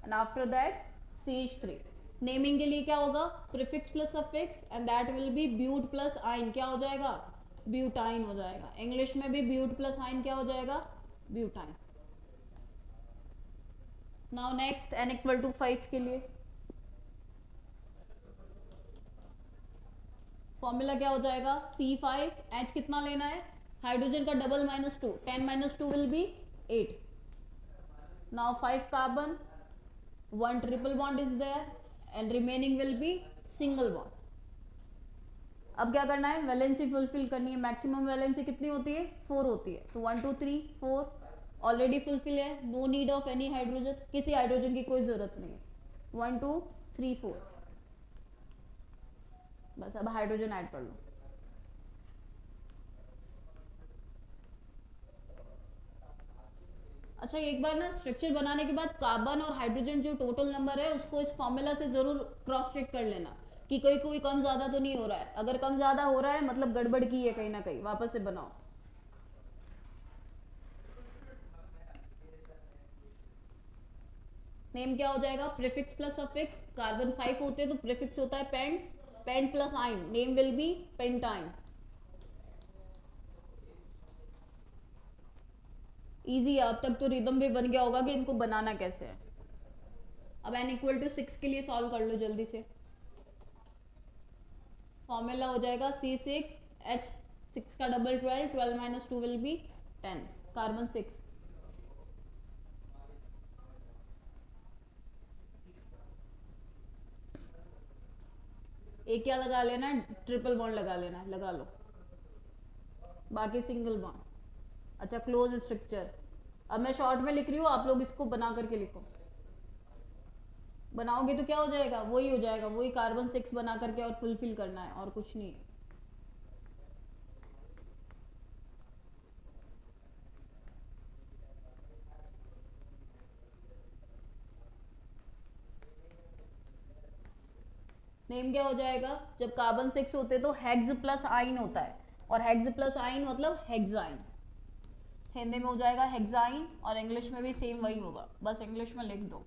and after that CH3। Naming के लिए क्या होगा, prefix plus suffix, and that will be but plus yne, क्या हो जाएगा, ब्यूटाइन हो जाएगा। इंग्लिश में भी ब्यूट प्लस आइन क्या हो जाएगा, butyne. Now next n equal to 5 के लिए फॉर्मूला क्या हो जाएगा, C5, H कितना लेना है, हाइड्रोजन का double minus 2, 10 minus 2 will be 8। Now 5 carbon, 1 triple bond is there, and remaining will be single bond. अब क्या करना है, वैलेंसी फुलफिल करनी है, मैक्सिमम वैलेंसी कितनी होती है, 4 होती है, तो 1 2 3 4 ऑलरेडी फुलफिल है, no need of any hydrogen, किसी हाइड्रोजन की कोई जरूरत नहीं है, 1 2 3 4, बस अब हाइड्रोजन ऐड कर लो। अच्छा एक बार ना स्ट्रक्चर बनाने के बाद कार्बन और हाइड्रोजन जो टोटल नंबर है उसको इस फॉर्मूला से जरूर क्रॉस चेक कर लेना कि कोई कोई कम ज्यादा तो नहीं हो रहा है, अगर कम ज्यादा हो रहा है मतलब गड़बड़ की है कहीं ना कहीं, वापस से बनाओ। नेम क्या हो जाएगा, प्रीफिक्स प्लस सफिक्स, कार्बन 5 होते हैं तो प्रीफिक्स होता है pent, pent plus yne, name will be pentyne. Easy है, अब तक तो रिदम भी बन गया होगा कि इनको बनाना कैसे है। अब n इक्वल टू 6 के लिए सॉल्व कर लो जल्दी से। फॉर्मूला हो जाएगा C6H6 का double 12, 12 minus 2 will B 10, carbon 6। एक क्या लगा लेना है, ट्रिपल बॉन्ड लगा लेना है, लगा लो, बाकी सिंगल बॉन्ड। अच्छा क्लोज स्ट्रक्चर, अब मैं शॉर्ट में लिख रही हूँ, आप लोग इसको बना करके लिखो, बनाओगे तो क्या हो जाएगा, वही हो जाएगा, वही कार्बन 6 बना करके और फुलफिल करना है और कुछ नहीं है। नेम क्या हो जाएगा, जब कार्बन 6 होते तो हेक्स प्लस आइन होता है, और हेक्स प्लस आइन मतलब हेक्साइन, हिंदी में हो जाएगा हेक्साइन, और इंग्लिश में भी सेम वही होगा, बस इंग्लिश में लिख दो।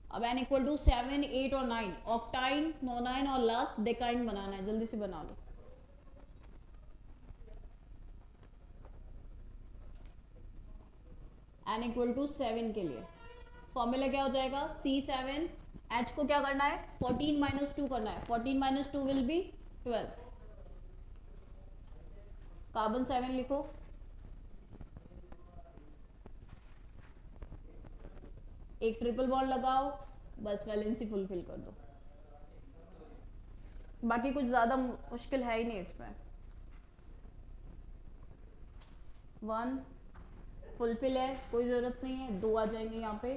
अब n इक्वल टू 7 8 और 9, ऑक्टाइन, नोनाइन और लास्ट डेकाइन बनाना है, जल्दी से बना लो। n इक्वल टू 7 के लिए फॉर्मूला क्या हो जाएगा, C7, H को क्या करना है 14 माइनस 2 करना है, 14 माइनस 2 विल बी 12, कार्बन 7 लिखो, एक ट्रिपल बॉन्ड लगाओ, बस वैलेंसी फुलफिल कर दो, बाकी कुछ ज्यादा मुश्किल है ही नहीं इसमें। 1 फुलफिल है, कोई जरूरत नहीं है, 2 आ जाएंगे यहाँ पे,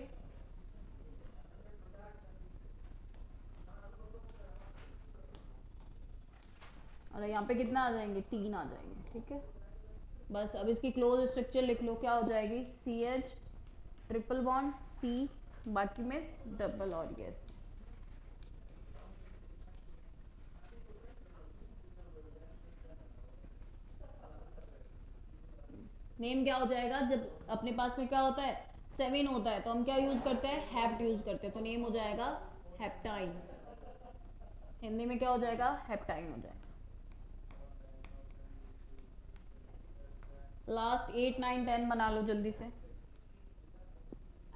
और यहाँ पे कितना आ जाएंगे 3 आ जाएंगे, ठीक है। बस अब इसकी क्लोज स्ट्रक्चर लिख लो, क्या हो जाएगी CH ट्रिपल बॉन्ड C, बाकी में डबल और गैस। नेम क्या हो जाएगा, जब अपने पास में क्या होता है 7 होता है तो हम क्या यूज करते हैं, हेप्ट यूज करते हैं, तो नेम हो जाएगा हेप्टाइन, हिंदी में क्या हो जाएगा हेप्टाइन हो जाएगा। लास्ट 8 9 10 बना लो जल्दी से,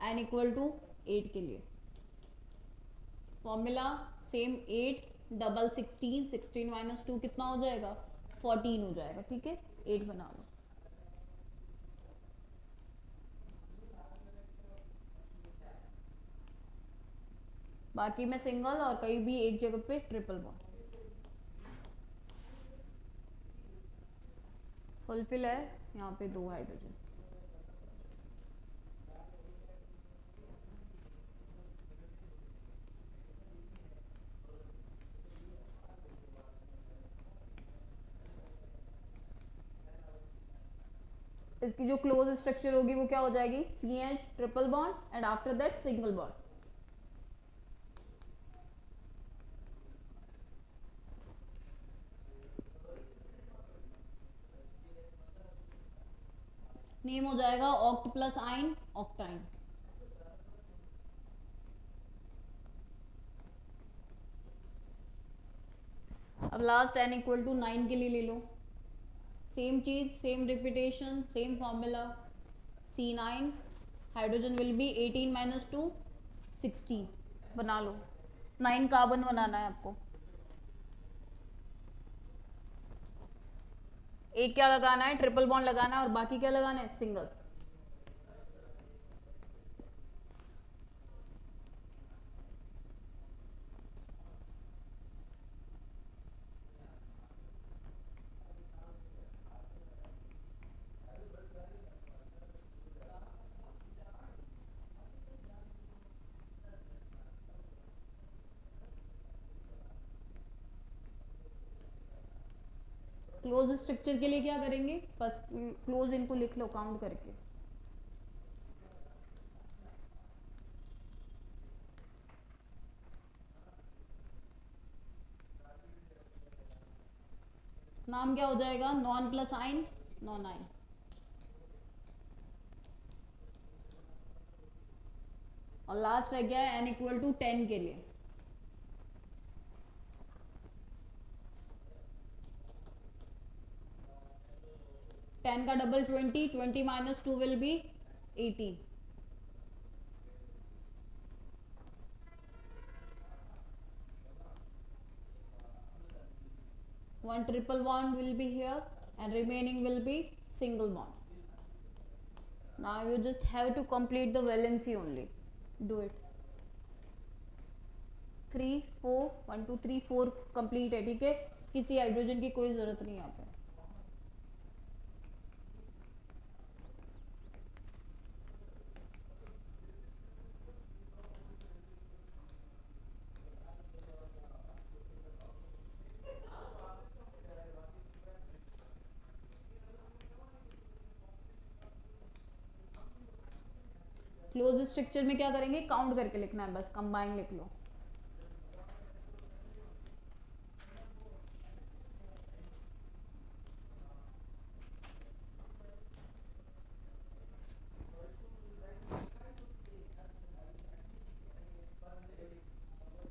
n इक्वल टू 8 के लिए फॉर्मूला सेम 8 डबल 16, 16 माइनस 2 कितना हो जाएगा 14 हो जाएगा, ठीक है 8 बना लो। बाकी में सिंगल और कहीं भी एक जगह पे ट्रिपल बॉन्ड फुलफिल है, यहाँ पे 2 हाइड्रोजन। इसकी जो क्लोज स्ट्रक्चर होगी वो क्या हो जाएगी CH triple bond and after that single bond. Name हो जाएगा ऑक्ट प्लस आइन ऑक्टाइन। अब लास्ट n इक्वल टू 9 के लिए ले लो, सेम चीज same repetition same formula, C9 hydrogen will be 18 minus 2 16 बना लो, 9 कार्बन बनाना है आपको, एक क्या लगाना है ट्रिपल बॉन्ड लगाना है और बाकी क्या लगाना है सिंगल। क्लोज स्ट्रक्चर के लिए क्या करेंगे, बस क्लोज इनको लिख लो काउंट करके, नाम क्या हो जाएगा नॉन प्लस आइन नॉन आइन। और लास्ट रह गया है n इक्वल टू 10 के लिए, टेन का double 20, 20 minus 2 will B 18, one triple bond will be here and remaining will be single bond. Now you just have to complete the valency only, do it, 3 4 1 2 3 4 complete है, ठीक है, किसी hydrogen की कोई जरूरत नहीं यहाँ पे। क्लोज स्ट्रक्चर में क्या करेंगे काउंट करके लिखना है, बस कंबाइन लिख लो,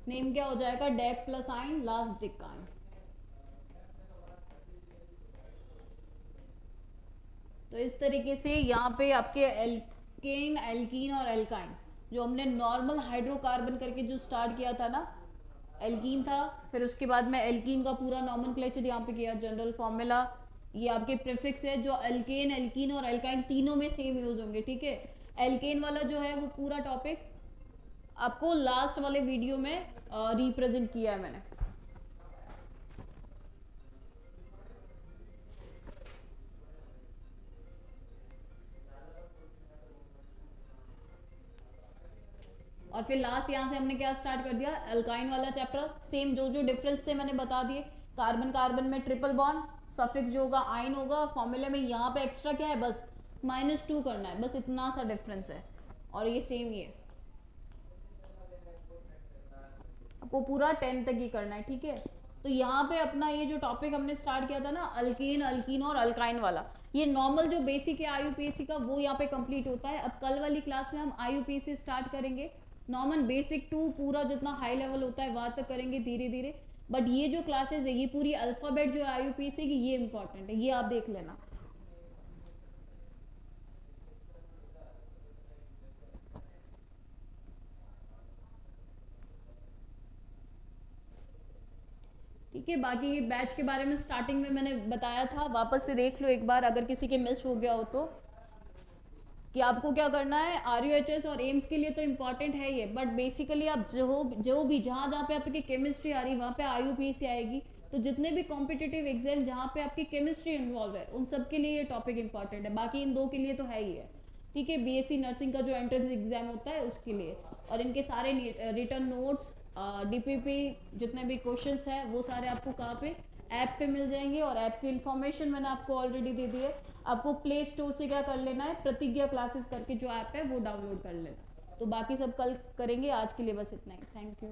नेम क्या हो जाएगा डेक प्लस आइन लास्ट डिकाइन। तो इस तरीके से यहाँ पे आपके एल्केन, एल्कीन और एल्काइन, जो हमने नॉर्मल हाइड्रोकार्बन करके जो स्टार्ट किया था ना, एल्कीन था, फिर उसके बाद में एल्कीन का पूरा नॉमेनक्लेचर यहाँ पे किया, जनरल फॉर्मूला, ये आपके प्रीफिक्स है जो एल्केन, एल्कीन और एल्काइन तीनों में सेम यूज होंगे, ठीक है। एल्केन वाला जो है वो पूरा टॉपिक आपको लास्ट वाले वीडियो में रिप्रेजेंट किया है मैंने। और फिर लास्ट यहाँ से हमने क्या स्टार्ट कर दिया, अल्काइन वाला चैप्टर, सेम जो जो डिफरेंस थे मैंने बता दिए। कार्बन कार्बन में ट्रिपल बॉन्ड, सफिक्स जो होगा आइन होगा, फॉर्मूले में यहाँ पे एक्स्ट्रा क्या है, बस -2 करना है, बस इतना सा डिफरेंस है, और ये सेम ही है, आपको पूरा 10 तक ही करना है, ठीक है। तो यहाँ पे अपना ये जो टॉपिक हमने स्टार्ट किया था ना, अल्केन, अल्कीन और अल्काइन वाला, ये नॉर्मल जो बेसिक है आईयूपीएससी का, वो यहाँ पे कंप्लीट होता है। अब कल वाली क्लास में हम आईयूपीएससी स्टार्ट करेंगे, नॉर्मल बेसिक 2 पूरा जितना हाई लेवल होता है वहां तक करेंगे धीरे धीरे। बट ये जो क्लासेस है, ये पूरी अल्फाबेट जो है आईयूपीएससी की, ये इंपॉर्टेंट है, ये आप देख लेना। ठीक है, बाकी बैच के बारे में स्टार्टिंग में मैंने बताया था, वापस से देख लो एक बार अगर किसी के मिस हो गया हो तो, कि आपको क्या करना है। आरयूएचएस और एम्स के लिए तो इम्पॉर्टेंट है ये, बट बेसिकली आप जो भी जहाँ जहाँ पे आपकी केमिस्ट्री आ रही वहाँ पे आईयूपीएससी आएगी, तो जितने भी कॉम्पिटिटिव एग्जाम जहाँ पे आपकी केमिस्ट्री इन्वॉल्व है उन सब के लिए ये टॉपिक इंपॉर्टेंट है, बाकी इन 2 के लिए तो है ही है, ठीक है। बीएससी नर्सिंग का जो एंट्रेंस एग्जाम होता है उसके लिए, और इनके सारे रिटर्न नोट्स, डीपीपी, जितने भी क्वेश्चंस है वो सारे आपको कहाँ पे, ऐप पे मिल जाएंगे। और ऐप की इन्फॉर्मेशन मैंने आपको ऑलरेडी दे दी है, आपको प्ले स्टोर से क्या कर लेना है, प्रतिज्ञा क्लासेस करके जो ऐप है वो डाउनलोड कर लेना। तो बाकी सब कल करेंगे, आज के लिए बस इतना ही, थैंक यू।